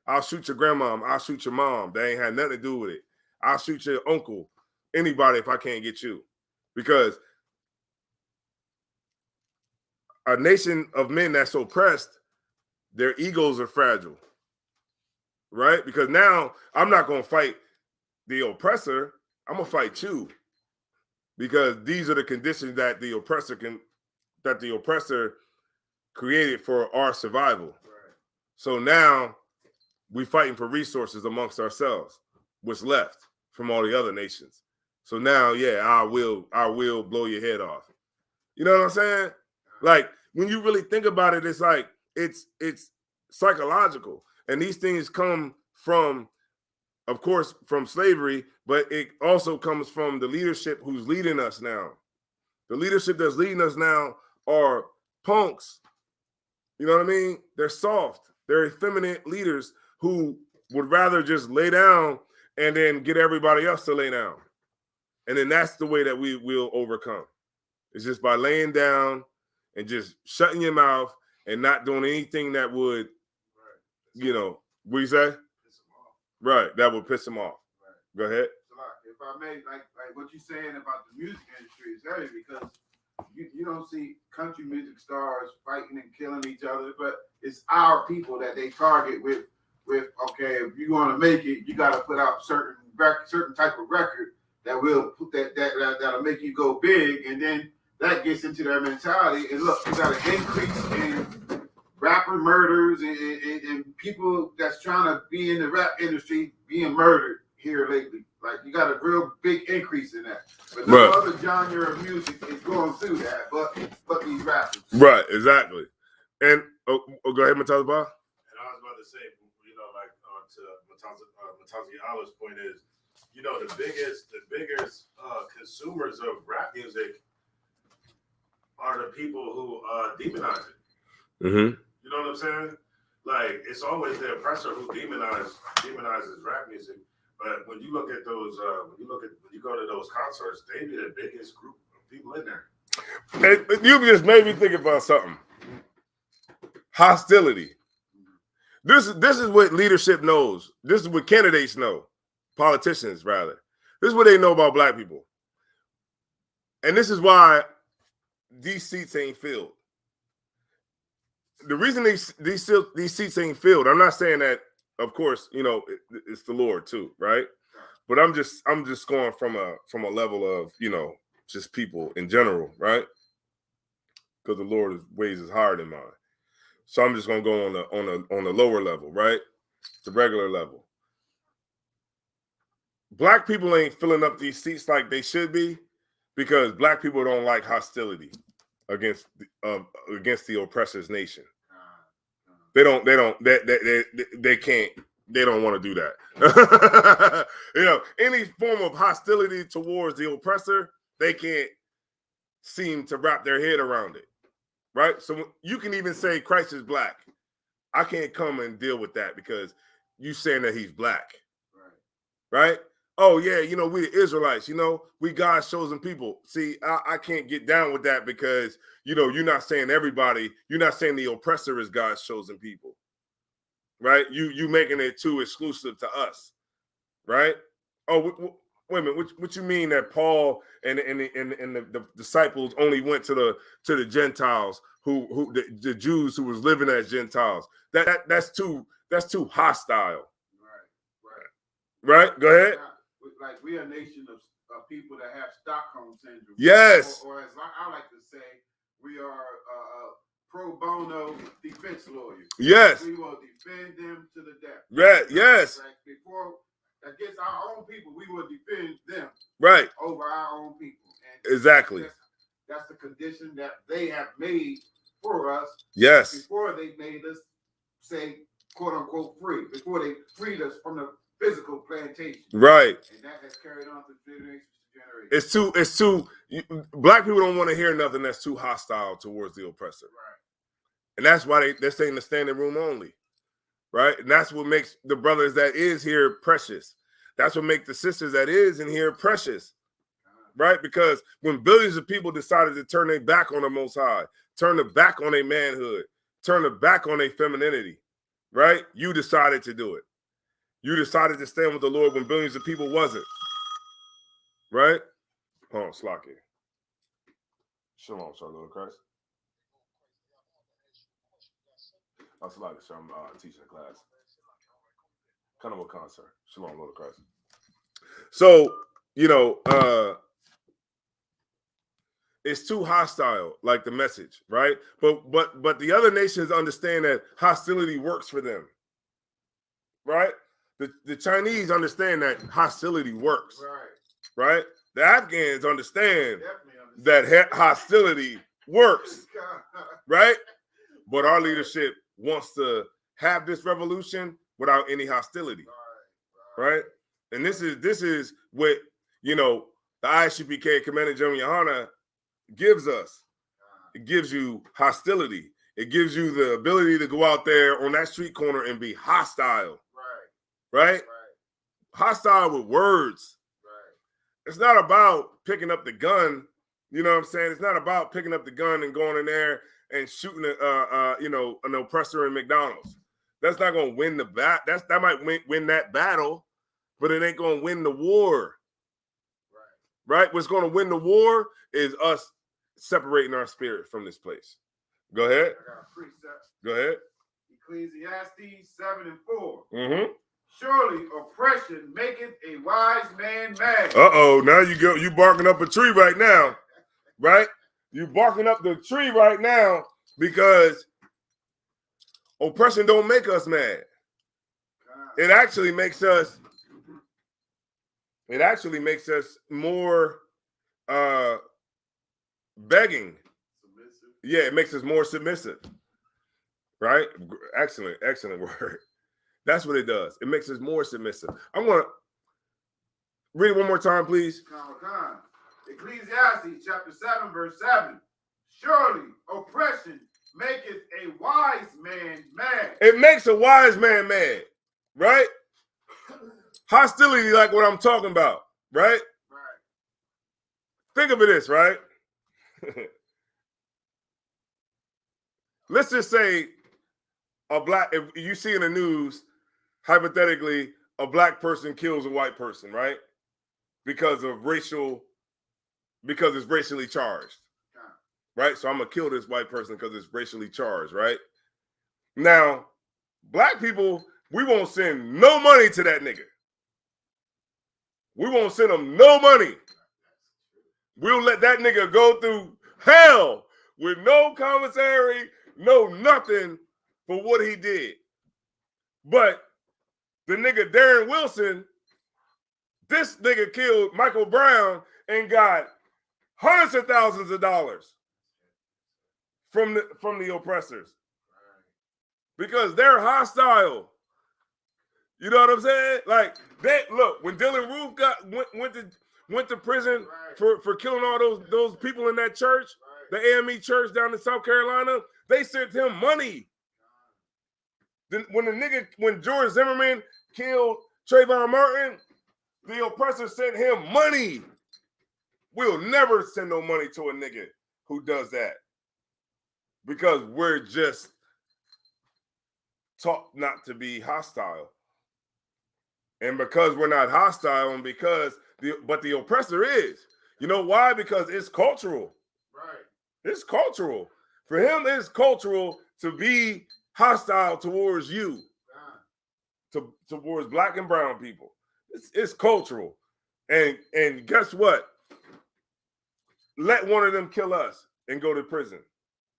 I'll shoot your grandma. I'll shoot your mom. They ain't had nothing to do with it. I'll shoot your uncle, anybody if I can't get you. Because a nation of men that's oppressed, their egos are fragile, right? Because now I'm not going to fight the oppressor. I'm going to fight you. Because these are the conditions that the oppressor created for our survival. Right. So now we fighting for resources amongst ourselves, what's left from all the other nations. So now, yeah, I will blow your head off. You know what I'm saying? Like when you really think about it, it's like it's psychological, and these things come from, of course, from slavery, but it also comes from the leadership who's leading us now. The leadership that's leading us now are punks. You know what I mean? They're soft. They're effeminate leaders who would rather just lay down and then get everybody else to lay down. And then that's the way that we will overcome. It's just by laying down and just shutting your mouth and not doing anything that would, you know, what you say? Right, that would piss them off. Right. Go ahead. If I may, like what you're saying about the music industry is heavy because you don't see country music stars fighting and killing each other, but it's our people that they target with okay, if you want to make it, you got to put out certain type of record that will put that'll make you go big, and then that gets into their mentality. And look, you got an increase in rapper murders and people that's trying to be in the rap industry being murdered here lately. Like you got a real big increase in that. But no other genre of music is going through that, but these rappers. Right, exactly. And go ahead, Mataza Ba. And I was about to say, you know, like to Mataziala's point is, you know, the biggest consumers of rap music are the people who demonize it. Mm-hmm. You know what I'm saying? Like it's always the oppressor who demonizes rap music. But when you look at those, when you go to those concerts, they be the biggest group of people in there. And you just made me think about something. Hostility. This is what leadership knows. This is what candidates know. Politicians, rather. This is what they know about black people. And this is why these seats ain't filled. The reason these seats ain't filled, I'm not saying that, of course, you know, it's the Lord too, right? But I'm just going from a level of, you know, just people in general, right? Because the Lord's ways is higher than mine. So I'm just gonna go on the lower level, right? The regular level. Black people ain't filling up these seats like they should be because black people don't like hostility against the oppressor's nation. They can't. They don't want to do that. You know, any form of hostility towards the oppressor, they can't seem to wrap their head around it. Right? So you can even say Christ is black. I can't come and deal with that because you saying that he's black. Right? Oh, yeah, you know, we the Israelites, you know, we God's chosen people. See, I can't get down with that because, you know, you're not saying everybody, you're not saying the oppressor is God's chosen people. Right? You making it too exclusive to us. Right? Oh, wait a minute. What you mean that Paul and the disciples only went to the Gentiles who the Jews who was living as Gentiles? That's too hostile. Right? Go ahead. we're a nation of people that have Stockholm syndrome. Yes. Or as I like to say, we are pro bono defense lawyers. Yes. We will defend them to the death. Right. Yes. Like before, against our own people, we will defend them. Right. Over our own people. And exactly. That's the condition that they have made for us. Yes. Before they made us, say, quote unquote, free. Before they freed us from the physical plantation. Right. And that has carried on through generations to generations. It's too, black people don't want to hear nothing that's too hostile towards the oppressor. Right. And that's why they're saying the standing room only. Right. And that's what makes the brothers that is here precious. That's what makes the sisters that is in here precious. Right. Because when billions of people decided to turn their back on the Most High, turn their back on their manhood, turn their back on their femininity, right? You decided to do it. You decided to stand with the Lord when billions of people wasn't. Right? Hold on, Slocky. Shalom, Lord Christ. I'm Slocky, sir. I'm teaching a class. Kind of a concert. Shalom, Lord Christ. So, it's too hostile, like the message, right? But the other nations understand that hostility works for them, right? The Chinese understand that hostility works, right? The Afghans understand that hostility works, right? But our leadership wants to have this revolution without any hostility, right? And this is what the ISUPK Commander General Yohana gives us. It gives you hostility. It gives you the ability to go out there on that street corner and be hostile. Right? Hostile with words. It's not about picking up the gun. You know what I'm saying? It's not about picking up the gun and going in there and shooting an oppressor in McDonald's. That's not going to win the battle. That might win that battle, but it ain't going to win the war. Right? What's going to win the war is us separating our spirit from this place. Go ahead. I got a precept. Go ahead. Ecclesiastes 7:4. Mm-hmm. Surely oppression maketh a wise man mad. Uh-oh, now you barking up a tree right now, right? You barking up the tree right now because oppression don't make us mad. It actually makes us more begging. Submissive. Yeah, it makes us more submissive. Right? Excellent word. That's what it does. It makes us more submissive. I'm going to read it one more time, please. Ecclesiastes chapter 7, verse 7. Surely oppression maketh a wise man mad. It makes a wise man mad, right? Hostility, like what I'm talking about, right? Right. Think of it this, right? Let's just say if you see in the news, hypothetically, a black person kills a white person, right? Because it's racially charged, right? So I'm gonna kill this white person because it's racially charged, right? Now, black people, we won't send no money to that nigga. We won't send him no money. We'll let that nigga go through hell with no commissary, no nothing for what he did. But the nigga Darren Wilson, this nigga killed Michael Brown and got hundreds of thousands of dollars from the oppressors because they're hostile. You know what I'm saying? Like look, when Dylan Roof went to prison for killing all those people in that church, the AME church down in South Carolina, they sent him money. Then when George Zimmerman killed Trayvon Martin, the oppressor sent him money. We'll never send no money to a nigga who does that because we're just taught not to be hostile. And because we're not hostile, and but the oppressor is. You know why? Because it's cultural. Right. It's cultural. For him, it's cultural to be hostile towards you, towards black and brown people. It's cultural. And guess what? Let one of them kill us and go to prison.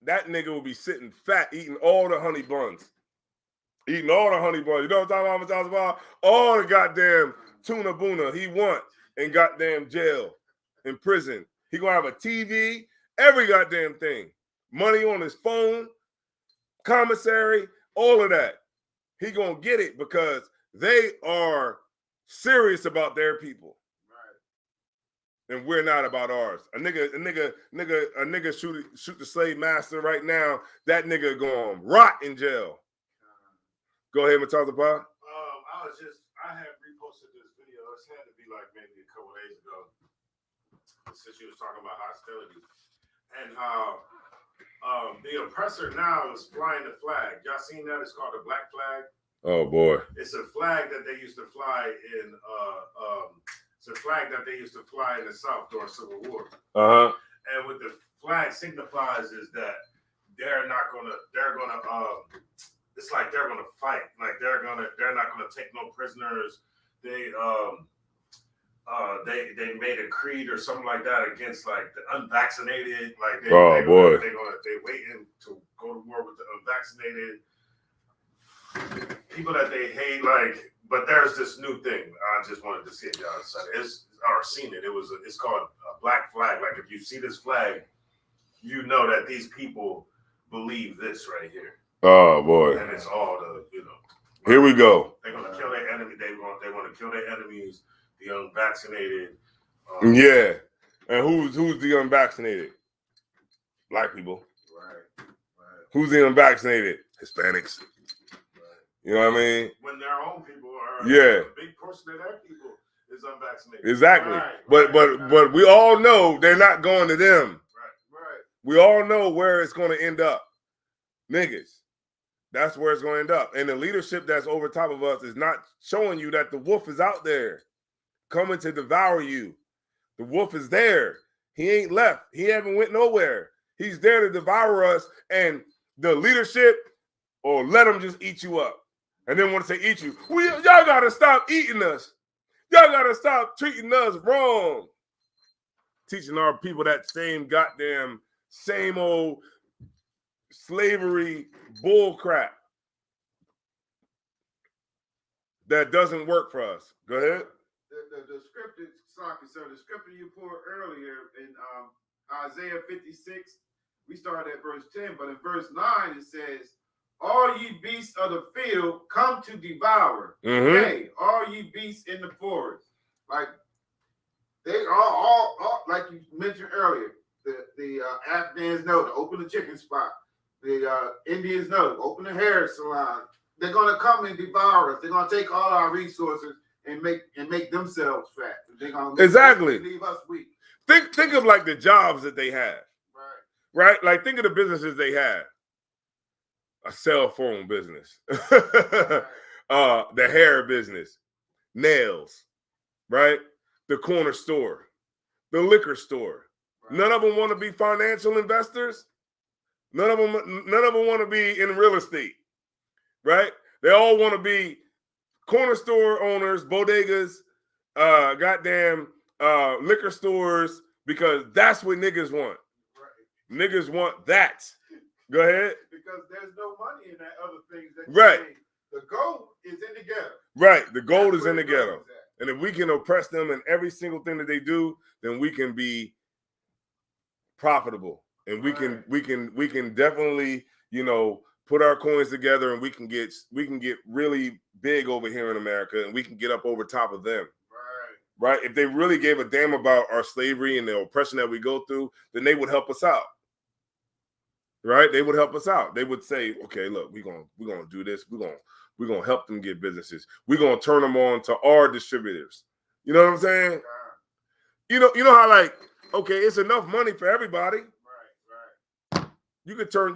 That nigga will be sitting fat, eating all the honey buns. Eating all the honey buns. You know what I'm talking about? All the goddamn tuna boona he want in goddamn jail, in prison. He gonna have a TV, every goddamn thing. Money on his phone, commissary, all of that. He gonna get it because they are serious about their people. And we're not about ours. A nigga shoot the slave master right now. That nigga gonna rot in jail. Go ahead, Matata Pa. I had reposted this video. It's had to be like maybe a couple days ago, since you was talking about hostility and how the oppressor now is flying the flag. Y'all seen that? It's called the Black Flag. Oh boy. It's a flag that they used to fly in. It's a flag that they used to fly in the South during Civil War. And what the flag signifies is that they're not gonna. It's like they're gonna fight. Like they're not gonna take no prisoners. They made a creed or something like that against like the unvaccinated. Like they waiting to go to war with the unvaccinated people that they hate. Like, but there's this new thing. I just wanted to see it, y'all. It's seen it. It's called a Black Flag. Like if you see this flag, you know that these people believe this right here. Oh boy. And it's all the, Here we go. They're gonna kill their enemy. They want to kill their enemies, the unvaccinated. Yeah. And who's the unvaccinated? Black people. Right. Who's the unvaccinated? Hispanics. You know what I mean? When their own people are, yeah, a big portion of their people is unvaccinated. Exactly. But we all know they're not going to them. Right. We all know where it's going to end up. Niggas. That's where it's going to end up. And the leadership that's over top of us is not showing you that the wolf is out there coming to devour you. The wolf is there. He ain't left. He haven't went nowhere. He's there to devour us. And the leadership, or let them just eat you up. And then want to say eat you. Y'all got to stop eating us. Y'all got to stop treating us wrong. Teaching our people that same old slavery bull crap that doesn't work for us. Go ahead. The scripture, the scripture you pulled earlier in Isaiah 56, we started at verse 10, but in verse 9 it says, all ye beasts of the field come to devour. Hey, all ye beasts in the forest. Like they are all like you mentioned earlier. The Afghans know to open the chicken spot. The Indians know open the hair salon. They're gonna come and devour us. They're gonna take all our resources and make themselves fat. They're gonna leave us weak. Think of like the jobs that they have. Right? Like think of the businesses they have. A cell phone business, the hair business, nails, right? The corner store, the liquor store. Right. None of them want to be financial investors. None of them want to be in real estate, right? They all want to be corner store owners, bodegas, liquor stores, because that's what niggas want. Right. Niggas want that. Go ahead. Because there's no money in that other things. Right. The gold is in the ghetto. Right. The gold is in the ghetto. And if we can oppress them in every single thing that they do, then we can be profitable. And we can definitely, put our coins together and we can get really big over here in America and we can get up over top of them. Right. If they really gave a damn about our slavery and the oppression that we go through, then they would help us out. Right? They would help us out. They would say, okay, look, we're gonna do this. We're gonna help them get businesses. We're gonna turn them on to our distributors. You know what I'm saying? You know how like, okay, it's enough money for everybody. Right. You could turn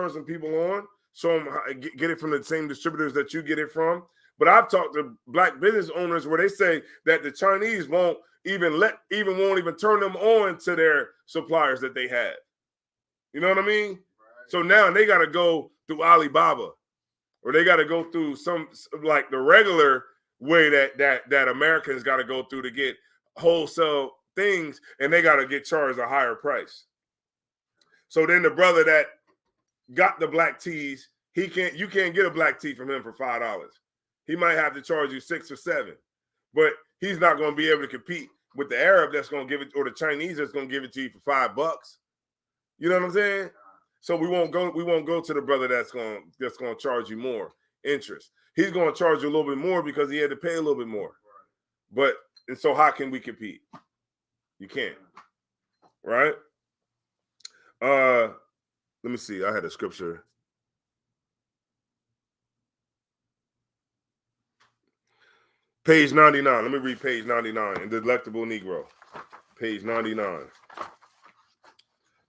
some people on, show them how, get it from the same distributors that you get it from. But I've talked to black business owners where they say that the Chinese won't even turn them on to their suppliers that they have. You know what I mean? Right. So now they got to go through Alibaba, or they got to go through some like the regular way that Americans got to go through to get wholesale things, and they got to get charged a higher price. So then the brother that got the black tees, you can't get a black tee from him for $5. He might have to charge you $6 or $7, but he's not going to be able to compete with the Arab that's going to give it, or the Chinese that's going to give it to you for $5. You know what I'm saying? So we won't go to the brother that's going to charge you more interest. He's going to charge you a little bit more because he had to pay a little bit more. And so how can we compete? You can't. Right? Let me see. I had a scripture. Page 99. Let me read page 99 in Delectable Negro. Page 99.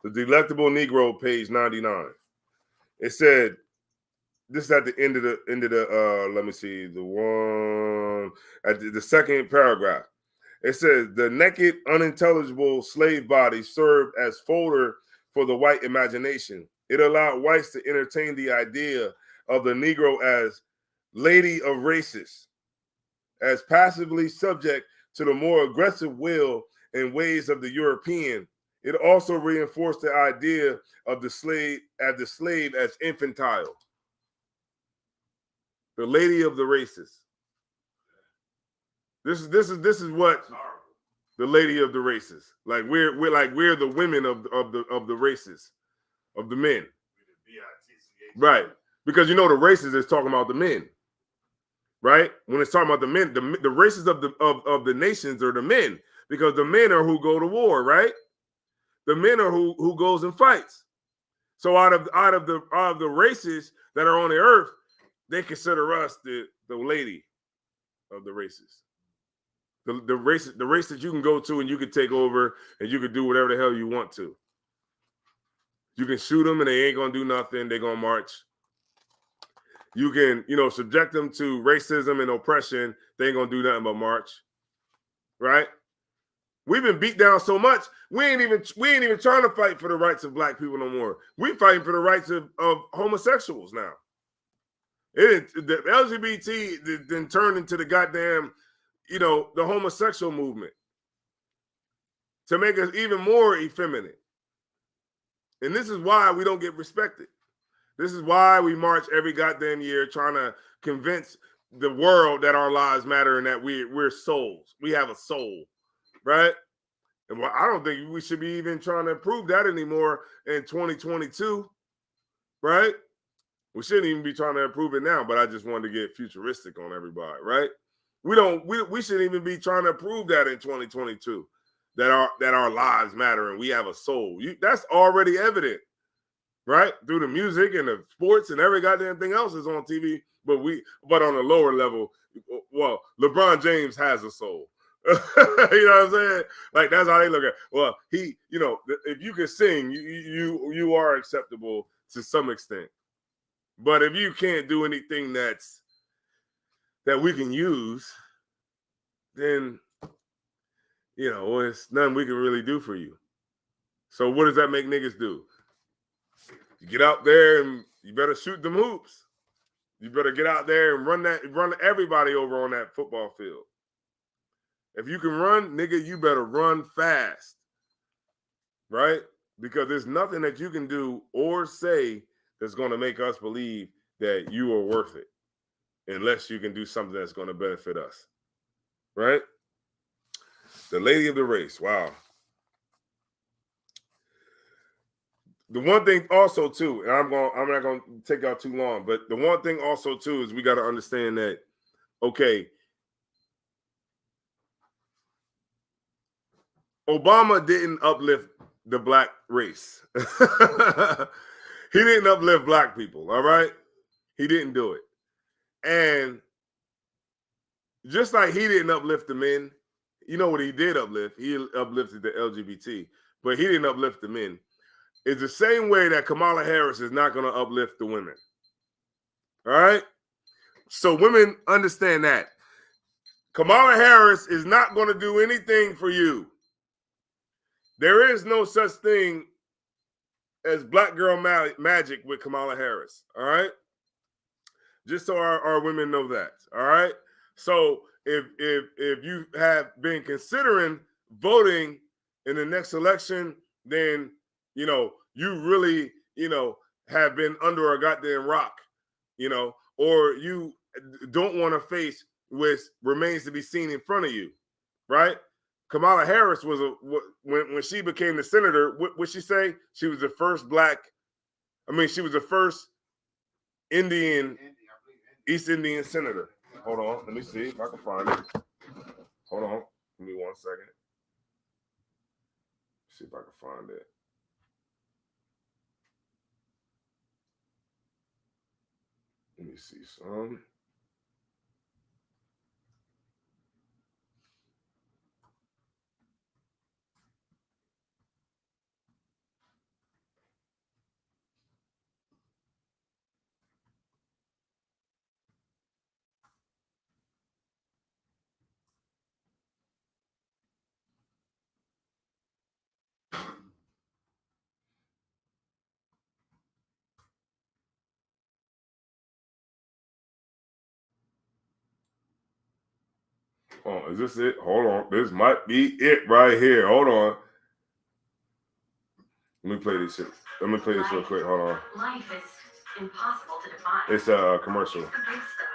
The Delectable Negro, page 99. It said, this is at the end of the let me see, the one at the second paragraph. It says, the naked, unintelligible slave body served as fodder for the white imagination. It allowed whites to entertain the idea of the Negro as lady of races, as passively subject to the more aggressive will and ways of the European. It also reinforced the idea of the slave as infantile, the lady of the races. This is what the lady of the races. Like we're the women of the races, of the men. Right. Because the races is talking about the men. Right? When it's talking about the men, the races of the nations are the men, because the men are who go to war, right? The men are who goes and fights. So out of the races that are on the earth, they consider us the lady of the races. The race that you can go to and you can take over and you can do whatever the hell you want to. You can shoot them and they ain't gonna do nothing. They're gonna march. You can, subject them to racism and oppression. They ain't gonna do nothing but march, right? We've been beat down so much. We ain't even trying to fight for the rights of black people no more. We fighting for the rights of homosexuals now. The LGBT then turned into the goddamn, the homosexual movement to make us even more effeminate. And this is why we don't get respected. This is why we march every goddamn year trying to convince the world that our lives matter and that we're souls. We have a soul, right? And I don't think we should be even trying to prove that anymore in 2022, right? We shouldn't even be trying to prove it now, but I just wanted to get futuristic on everybody, right? We shouldn't even be trying to prove that in 2022 that our lives matter and we have a soul. That's already evident. Right? Through the music and the sports and every goddamn thing else is on TV. But on a lower level, well, LeBron James has a soul. You know what I'm saying? Like, that's how they look at it. Well, if you can sing, you are acceptable to some extent. But if you can't do anything that we can use, then, it's nothing we can really do for you. So what does that make niggas do? You get out there and you better shoot them hoops. You better get out there and run everybody over on that football field. If you can run, nigga, you better run fast. Right? Because there's nothing that you can do or say that's going to make us believe that you are worth it, unless you can do something that's going to benefit us. Right? The lady of the race. Wow. The one thing also too, and I'm not going to take out too long, but the one thing also too is we got to understand that, okay, Obama didn't uplift the black race. He didn't uplift black people, all right? He didn't do it. And just like he didn't uplift the men, you know what he did uplift? He uplifted the LGBT, but he didn't uplift the men. It's the same way that Kamala Harris is not going to uplift the women. All right? So women understand that. Kamala Harris is not going to do anything for you. There is no such thing as black girl magic with Kamala Harris. All right? Just so our women know that. All right? So if you have been considering voting in the next election, then you really have been under a goddamn rock, or you don't want to face what remains to be seen in front of you, right? Kamala Harris was when she became the senator. What she say? She was the first she was the first East Indian senator. Hold on, let me see if I can find it. Hold on, give me 1 second. See if I can find it. Let me see some. Oh, is this it? Hold on. This might be it right here. Hold on. Let me play this shit. Let me play this real quick. Hold on. Life is impossible to define. It's a commercial. It's the big stuff.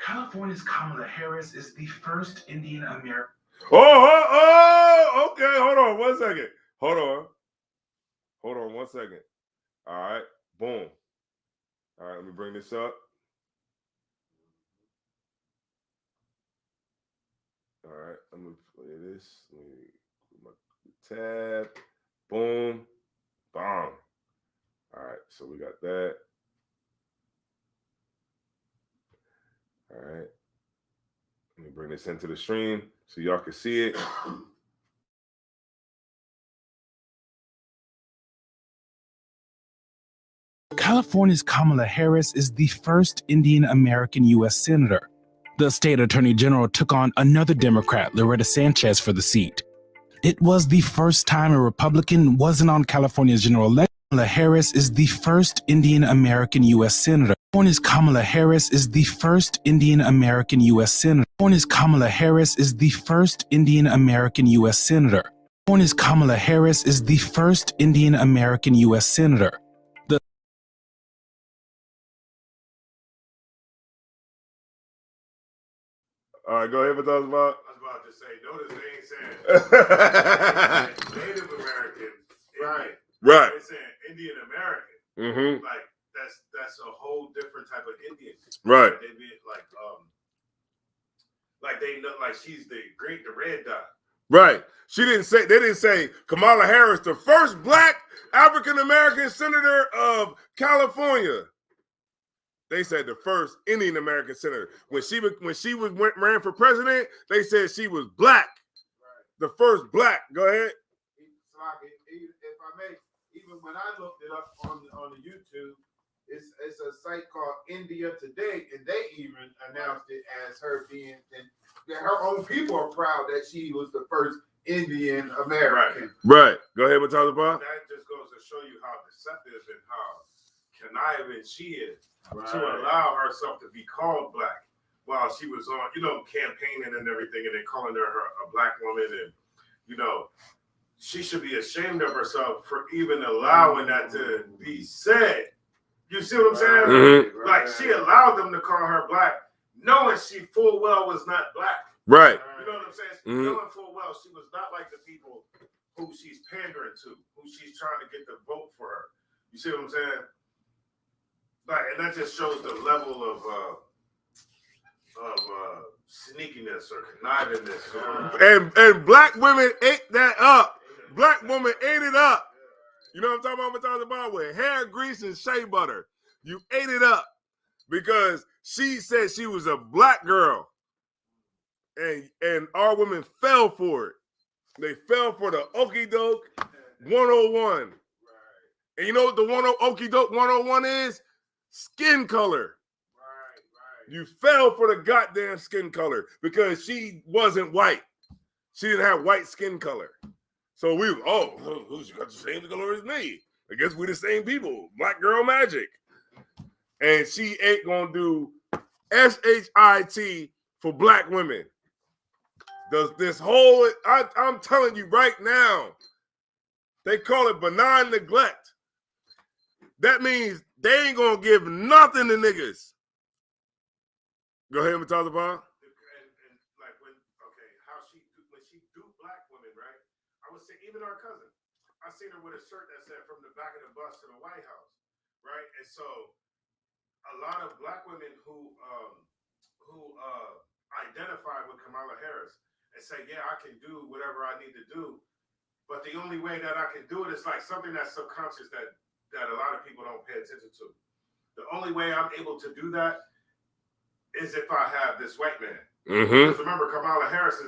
California's Kamala Harris is the first Indian American. Oh, okay. Hold on 1 second. Hold on 1 second. All right. Boom. All right. Let me bring this up. All right. I'm going to play this. Let me put my tab. Boom. Bomb. All right. So we got that. All right. Let me bring this into the stream so y'all can see it. California's Kamala Harris is the first Indian American U.S. Senator. The state attorney general took on another Democrat, Loretta Sanchez, for the seat. It was the first time a Republican wasn't on California's general election. Kamala Harris is the first Indian American U.S. Senator. California's Kamala Harris is the first Indian American U.S. Senator. California's Kamala Harris is the first Indian American U.S. Senator. California's Kamala Harris is the first Indian American U.S. Senator. All right, go ahead. What that was about? I was about to say, notice they ain't saying Native American, right. They're saying Indian American. Mm-hmm. Like that's a whole different type of Indian. Right. They be like they know, like she's the red dot. Right. They didn't say Kamala Harris, the first black African American senator of California. They said the first Indian American senator. When she ran for president, they said she was black. Right. The first black. Go ahead. If I may, even when I looked it up on the YouTube, it's a site called India Today, and they even announced it as her being, and her own people are proud that she was the first Indian American. Right. Go ahead, what talking about? That just goes to show you how deceptive and how conniving she is to allow herself to be called black while she was on, campaigning and everything, and then calling her a black woman, and she should be ashamed of herself for even allowing that to be said. You see what I'm saying? Mm-hmm. Like she allowed them to call her black, knowing she full well was not black. Right. You know what I'm saying? Mm-hmm. Knowing full well she was not like the people who she's pandering to, who she's trying to get to vote for her. You see what I'm saying? Like, and that just shows the level of sneakiness or connivingness. And black women ate that up. Black woman ate it up. You know what I'm talking about? With hair grease and shea butter. You ate it up because she said she was a black girl. And our women fell for it. They fell for the okie doke 101. And you know what the okie doke 101 is? Skin color. You fell for the goddamn skin color because she wasn't white. She didn't have white skin color. So she got the same color as me. I guess we're the same people. Black girl magic. And she ain't gonna do SHIT for black women. Does this whole, I'm telling you right now, they call it benign neglect. That means they ain't gonna give nothing to niggas. Go ahead, Mataza Bond. And like when she do black women, right? I would say even our cousin, I seen her with a shirt that said from the back of the bus to the White House, right? And so a lot of black women who identify with Kamala Harris and say, yeah, I can do whatever I need to do, but the only way that I can do it is like something that's subconscious that a lot of people don't pay attention to. The only way I'm able to do that is if I have this white man. Because remember, Kamala Harris,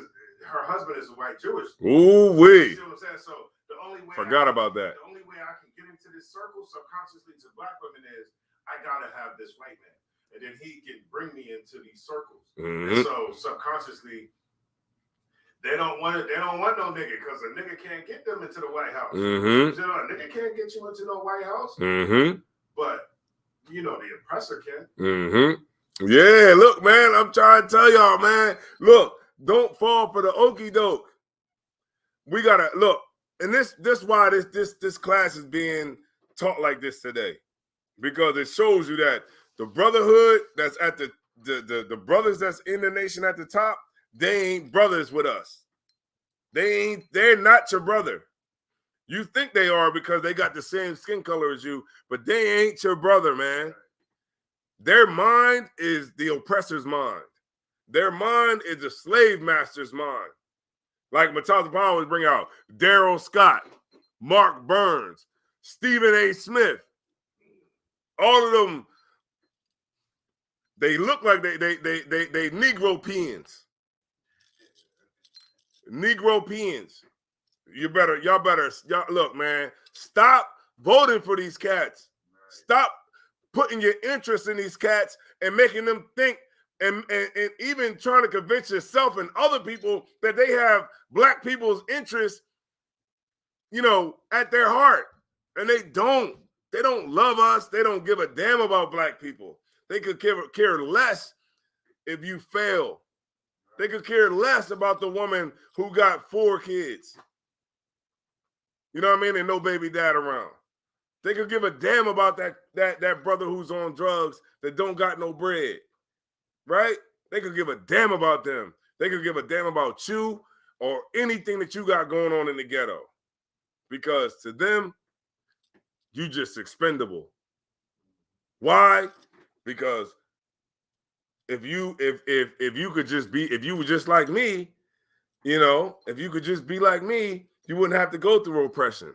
her husband is a white Jewish. Ooh wee. You see what I'm saying? So the only way about that. The only way I can get into this circle subconsciously to black women is I gotta have this white man, and then he can bring me into these circles. And so subconsciously, they don't want no nigga because a nigga can't get them into the White House. You know, a nigga can't get you into no White House. But you know the oppressor can. Yeah, look, man, I'm trying to tell y'all, man. Look, don't fall for the okie doke. We gotta look, and this why this class is being taught like this today, because it shows you that the brotherhood that's at the brothers that's in the nation at the top, they ain't brothers with us. They're not your brother. You think they are because they got the same skin color as you, but they ain't your brother, man. Their mind is the oppressor's mind. Their mind is the slave master's mind. Like Mataza Power was bring out Daryl Scott, Mark Burns, Stephen A. Smith. All of them, they look like they Negro peons. Negro peons. Y'all look, man. Stop voting for these cats. Stop putting your interest in these cats and making them think and even trying to convince yourself and other people that they have black people's interests, you know, at their heart. And they don't. They don't love us. They don't give a damn about black people. They could care less if you fail. They could care less about the woman who got 4 kids. You know what I mean? And no baby dad around. They could give a damn about that brother who's on drugs that don't got no bread. Right? They could give a damn about them. They could give a damn about you or anything that you got going on in the ghetto. Because to them, you just expendable. Why? Because if you could just be, if you were just like me, you know, if you could just be like me, you wouldn't have to go through oppression.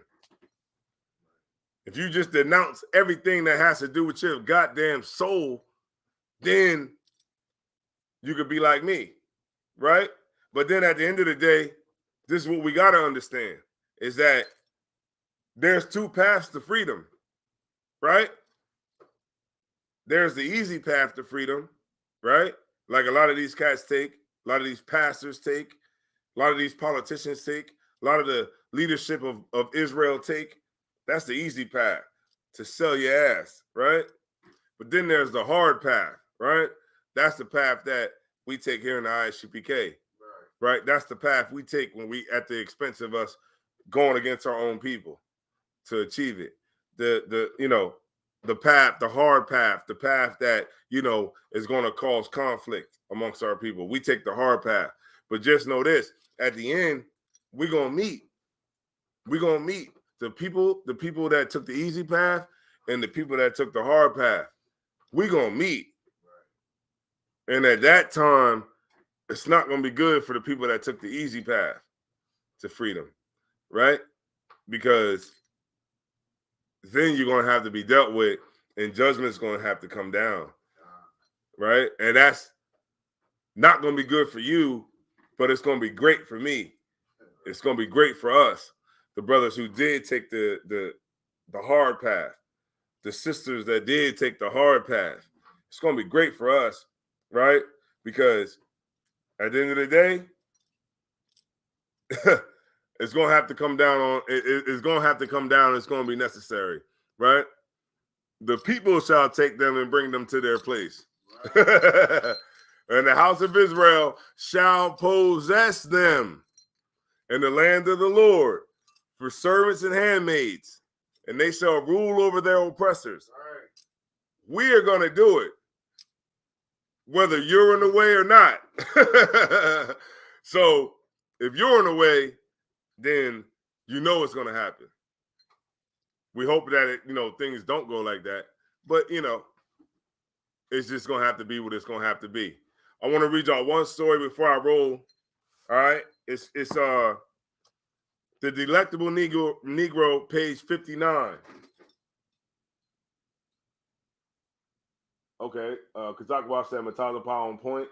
If you just denounce everything that has to do with your goddamn soul, then you could be like me, right? But then at the end of the day, this is what we got to understand, is that there's 2 paths to freedom, right? There's the easy path to freedom, right? Like a lot of these cats take, a lot of these pastors take, a lot of these politicians take, a lot of the leadership of Israel take. That's the easy path, to sell your ass, right? But then there's the hard path, right? That's the path that we take here in the ISUPK, right? That's the path we take when we, at the expense of us going against our own people to achieve it. The path, the hard path, the path that, you know, is going to cause conflict amongst our people. We take the hard path. But just know this, at the end, we're going to meet. We're going to meet. The people that took the easy path and the people that took the hard path, we're going to meet. And at that time, it's not going to be good for the people that took the easy path to freedom, right? Because then you're going to have to be dealt with and judgment's going to have to come down, right? And that's not going to be good for you, but it's going to be great for me. It's going to be great for us, the brothers who did take the hard path, the sisters that did take the hard path. It's going to be great for us, right? Because at the end of the day, it's going to have to come down on, it's going to have to come down. It's going to be necessary, right? The people shall take them and bring them to their place. And the house of Israel shall possess them in the land of the Lord for servants and handmaids, and they shall rule over their oppressors. Right. We are going to do it, whether you're in the way or not. So if you're in the way, then you know it's going to happen. We hope that things don't go like that, but it's just going to have to be what it's going to have to be. I want to read y'all one story before I roll. All right, it's the Delectable Negro, page 59. Okay, Kazakwa said Mataza Power on point.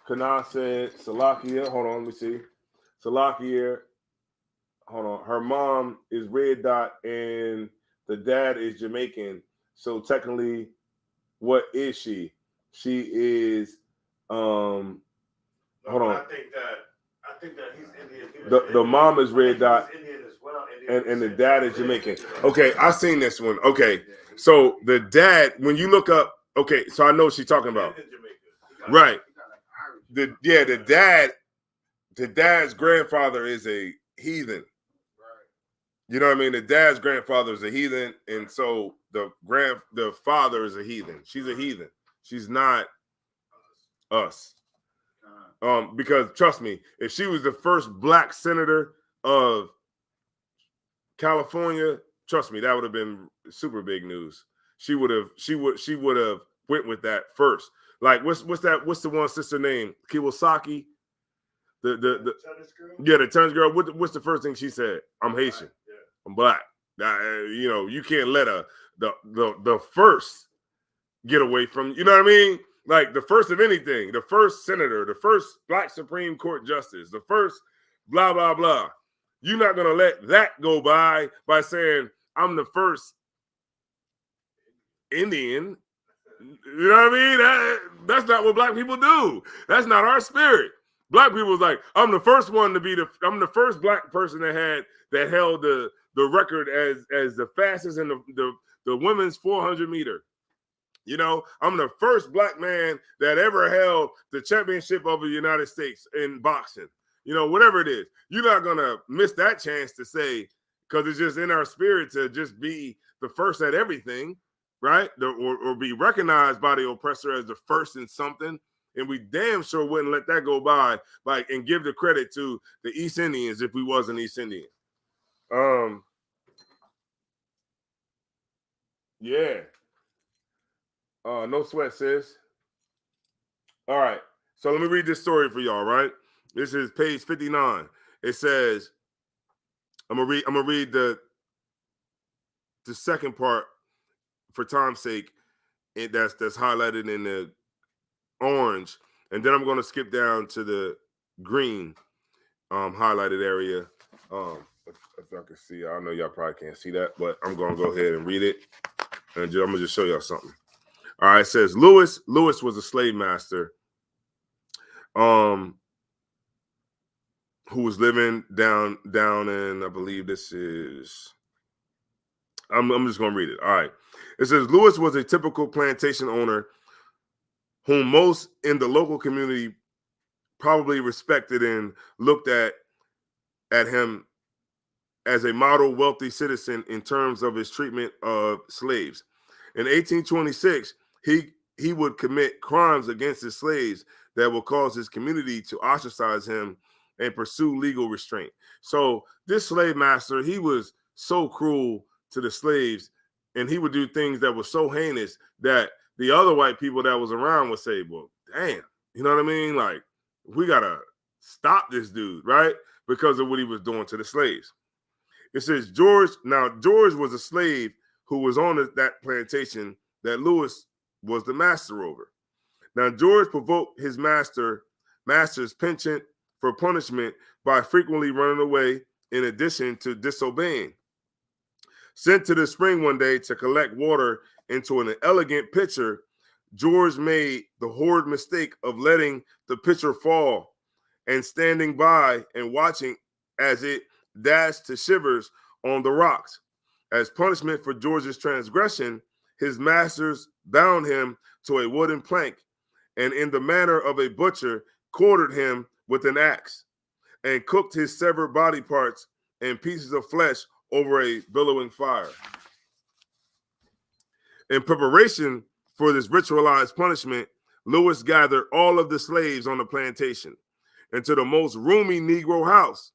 Kana said Salakia. Hold on, let me see. Salakia. Hold on. Her mom is red dot and the dad is Jamaican. So technically, what is she? She is hold on. I think that he's Indian. The mom is red dot. Indian as well. And the dad is Jamaican. Okay, I've seen this one. Okay, so the dad, when you look up, okay, so I know what she's talking about. Right. The dad's grandfather is a heathen. You know what I mean? The dad's grandfather is a heathen, and so the father is a heathen. She's a heathen. She's not us. Because trust me, if she was the first black senator of California, trust me, that would have been super big news. She would have went with that first. Like what's the one sister name? Kawasaki? The tennis girl. What's the first thing she said? I'm Haitian. Yeah. I'm black. You can't let the first get away from, you know what I mean? Like the first of anything, the first senator, the first black Supreme Court justice, the first blah, blah, blah. You're not going to let that go by saying, I'm the first Indian. You know what I mean? That's not what black people do. That's not our spirit. Black people is like, I'm the first one to be I'm the first black person that held the record as the fastest in the women's 400 meter. I'm the first black man that ever held the championship of the United States in boxing. Whatever it is, you're not going to miss that chance to say, because it's just in our spirit to just be the first at everything, right? Or be recognized by the oppressor as the first in something. And we damn sure wouldn't let that go by, and give the credit to the East Indians if we wasn't East Indian. Yeah. No sweat, sis. All right. So let me read this story for y'all, right? This is page 59. It says, I'm gonna read the second part for time's sake. That's highlighted in the orange, and then I'm gonna skip down to the green highlighted area. If y'all can see, I know y'all probably can't see that, but I'm gonna go ahead and read it, and I'm gonna just show y'all something. All right, it says Lewis was a slave master, who was living down in, I believe this is, I'm just gonna read it. All right, it says Lewis was a typical plantation owner whom most in the local community probably respected and looked at him as a model wealthy citizen in terms of his treatment of slaves. In 1826, he would commit crimes against his slaves that would cause his community to ostracize him and pursue legal restraint. So this slave master, he was so cruel to the slaves, and he would do things that were so heinous that the other white people that was around would say, well, damn, you know what I mean? Like, we got to stop this dude, right? Because of what he was doing to the slaves. It says George was a slave who was on that plantation that Lewis was the master over. Now, George provoked his master's penchant for punishment by frequently running away in addition to disobeying. Sent to the spring one day to collect water into an elegant pitcher, George made the horrid mistake of letting the pitcher fall and standing by and watching as it dashed to shivers on the rocks. As punishment for George's transgression, his master's bound him to a wooden plank, and in the manner of a butcher, quartered him with an axe, and cooked his severed body parts and pieces of flesh over a billowing fire. In preparation for this ritualized punishment, Lewis gathered all of the slaves on the plantation into the most roomy Negro house,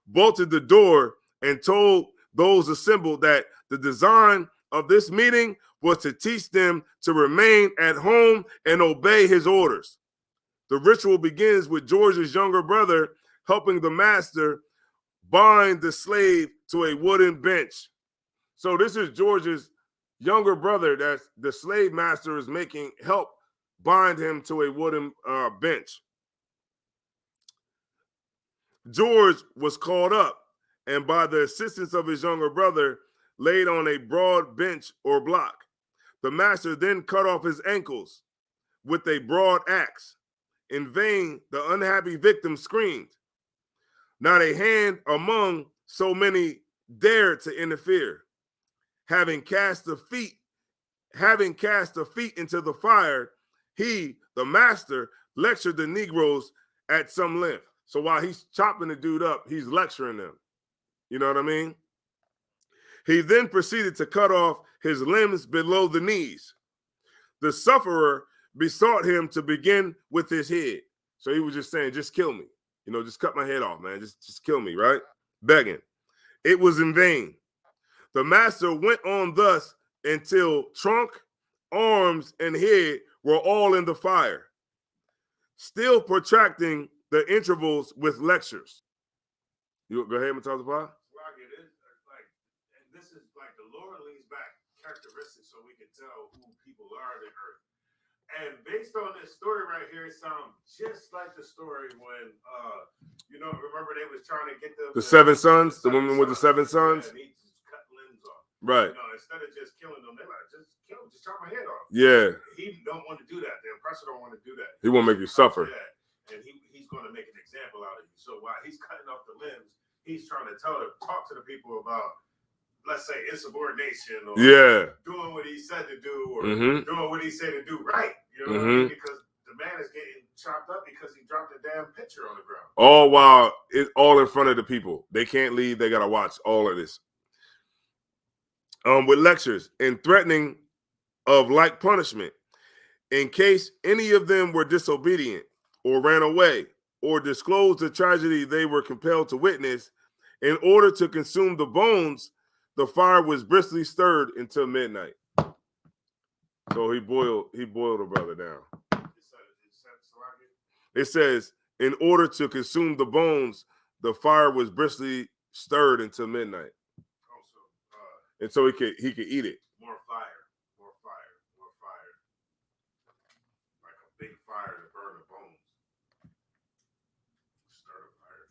bolted the door, and told those assembled that the design of this meeting was to teach them to remain at home and obey his orders. The ritual begins with George's younger brother helping the master bind the slave to a wooden bench. So this is George's younger brother that the slave master is making help bind him to a wooden bench. George was called up, and by the assistance of his younger brother, laid on a broad bench or block. The master then cut off his ankles with a broad axe. In vain, the unhappy victim screamed. Not a hand among so many dared to interfere. Having cast the feet into the fire, he, the master, lectured the Negroes at some length. So while he's chopping the dude up, he's lecturing them. You know what I mean? He then proceeded to cut off his limbs below the knees. The sufferer besought him to begin with his head. So he was just saying, just kill me. You know, just cut my head off, man. Just kill me, right? Begging. It was in vain. The master went on thus until trunk, arms, and head were all in the fire, still protracting the intervals with lectures. You go ahead, Matazapah. Rocky, this is like the Lord leans back characteristics so we can tell who people are on the earth. And based on this story right here, it sounds just like the story when, remember they was trying to get the seven sons, the woman with the seven sons? And he just cut limbs off. Right. Instead of just killing them, they're like, just kill him, just chop my head off. Yeah. He don't want to do that. The oppressor don't want to do that. He won't make you suffer. Yeah. And he's going to make an example out of you. So while he's cutting off the limbs, he's trying to talk to the people about, let's say, insubordination or doing what he said to do or doing what he said to do right. You know what I mean? Because the man is getting chopped up because he dropped a damn picture on the ground. All while it's all in front of the people. They can't leave. They got to watch all of this. With lectures and threatening of like punishment in case any of them were disobedient or ran away or disclosed the tragedy they were compelled to witness. In order to consume the bones, the fire was briskly stirred until midnight. So he boiled a brother down. It says, in order to consume the bones, the fire was briskly stirred until midnight. And so he could eat it. More fire. Like a big fire to burn the bones. Stir the fire.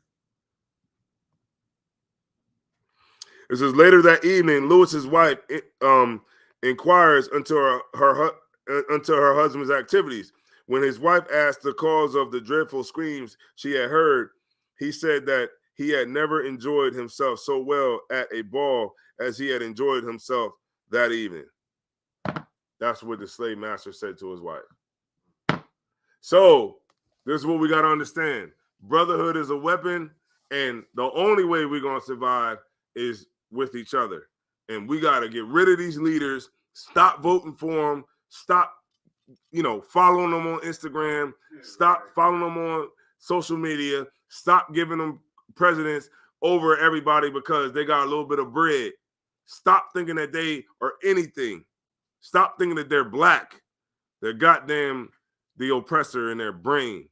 It says later that evening, Lewis's wife inquires into her husband's activities. When his wife asked the cause of the dreadful screams she had heard, he said that he had never enjoyed himself so well at a ball as he had enjoyed himself that evening. That's what the slave master said to his wife. So this is what we got to understand. Brotherhood is a weapon, and the only way we're going to survive is with each other. And we got to get rid of these leaders, stop voting for them, stop, following them on Instagram, stop following them on social media, stop giving them presidents over everybody because they got a little bit of bread. Stop thinking that they are anything. Stop thinking that they're black. They're goddamn the oppressor in their brain.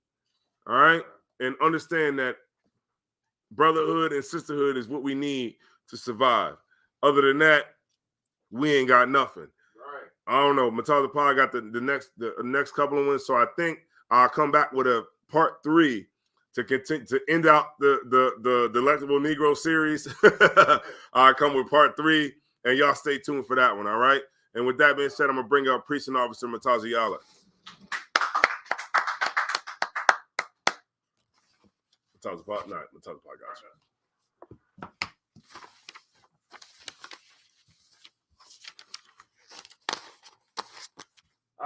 All right? And understand that brotherhood and sisterhood is what we need to survive. Other than that, we ain't got nothing. Right. I don't know. Matazapah got the next couple of ones. So I think I'll come back with a part 3 to continue to end out the Delectable Negro series. I'll come with part 3, and y'all stay tuned for that one. All right. And with that being said, I'm gonna bring up Precinct Officer Matazayala. Matazapah got you.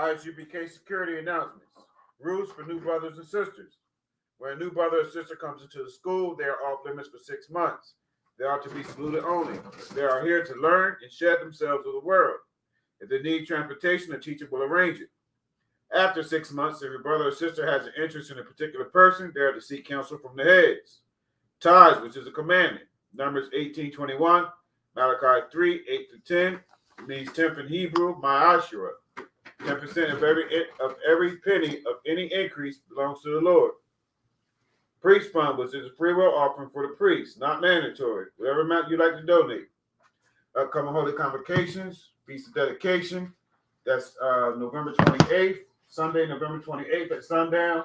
ISUPK security announcements. Rules for new brothers and sisters. When a new brother or sister comes into the school, they are off limits for 6 months. They are to be saluted only. They are here to learn and shed themselves of the world. If they need transportation, a teacher will arrange it. After 6 months, if your brother or sister has an interest in a particular person, they are to seek counsel from the heads. Tithes, which is a commandment. Numbers 18:21, Malachi 3:8-10. It means 10th in Hebrew, ma'ashura. 10% of every penny of any increase belongs to the Lord. Priest fund, which is a free will offering for the priest, not mandatory. Whatever amount you like to donate. Upcoming holy convocations, feast of dedication. That's November 28th, Sunday, November 28th at sundown.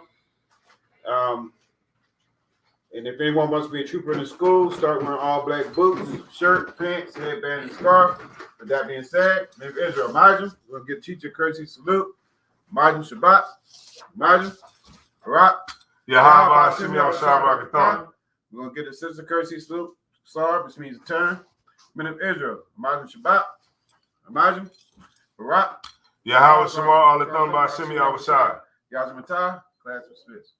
And if anyone wants to be a trooper in the school, start wearing all black boots, shirt, pants, headband, and scarf. With that being said, name of Israel, Majim. We're going to give teacher courtesy salute. Majim Shabbat. Majim. Barak. Yahweh Shemi Al-Shabbat. We're going to get a sister courtesy salute. Sar, which means turn. Men of Israel, Majim Shabbat. Majim. Barak. Yahweh Shema Al-Thon by Shemi Al-Shai. Yazmatah, class dismissed.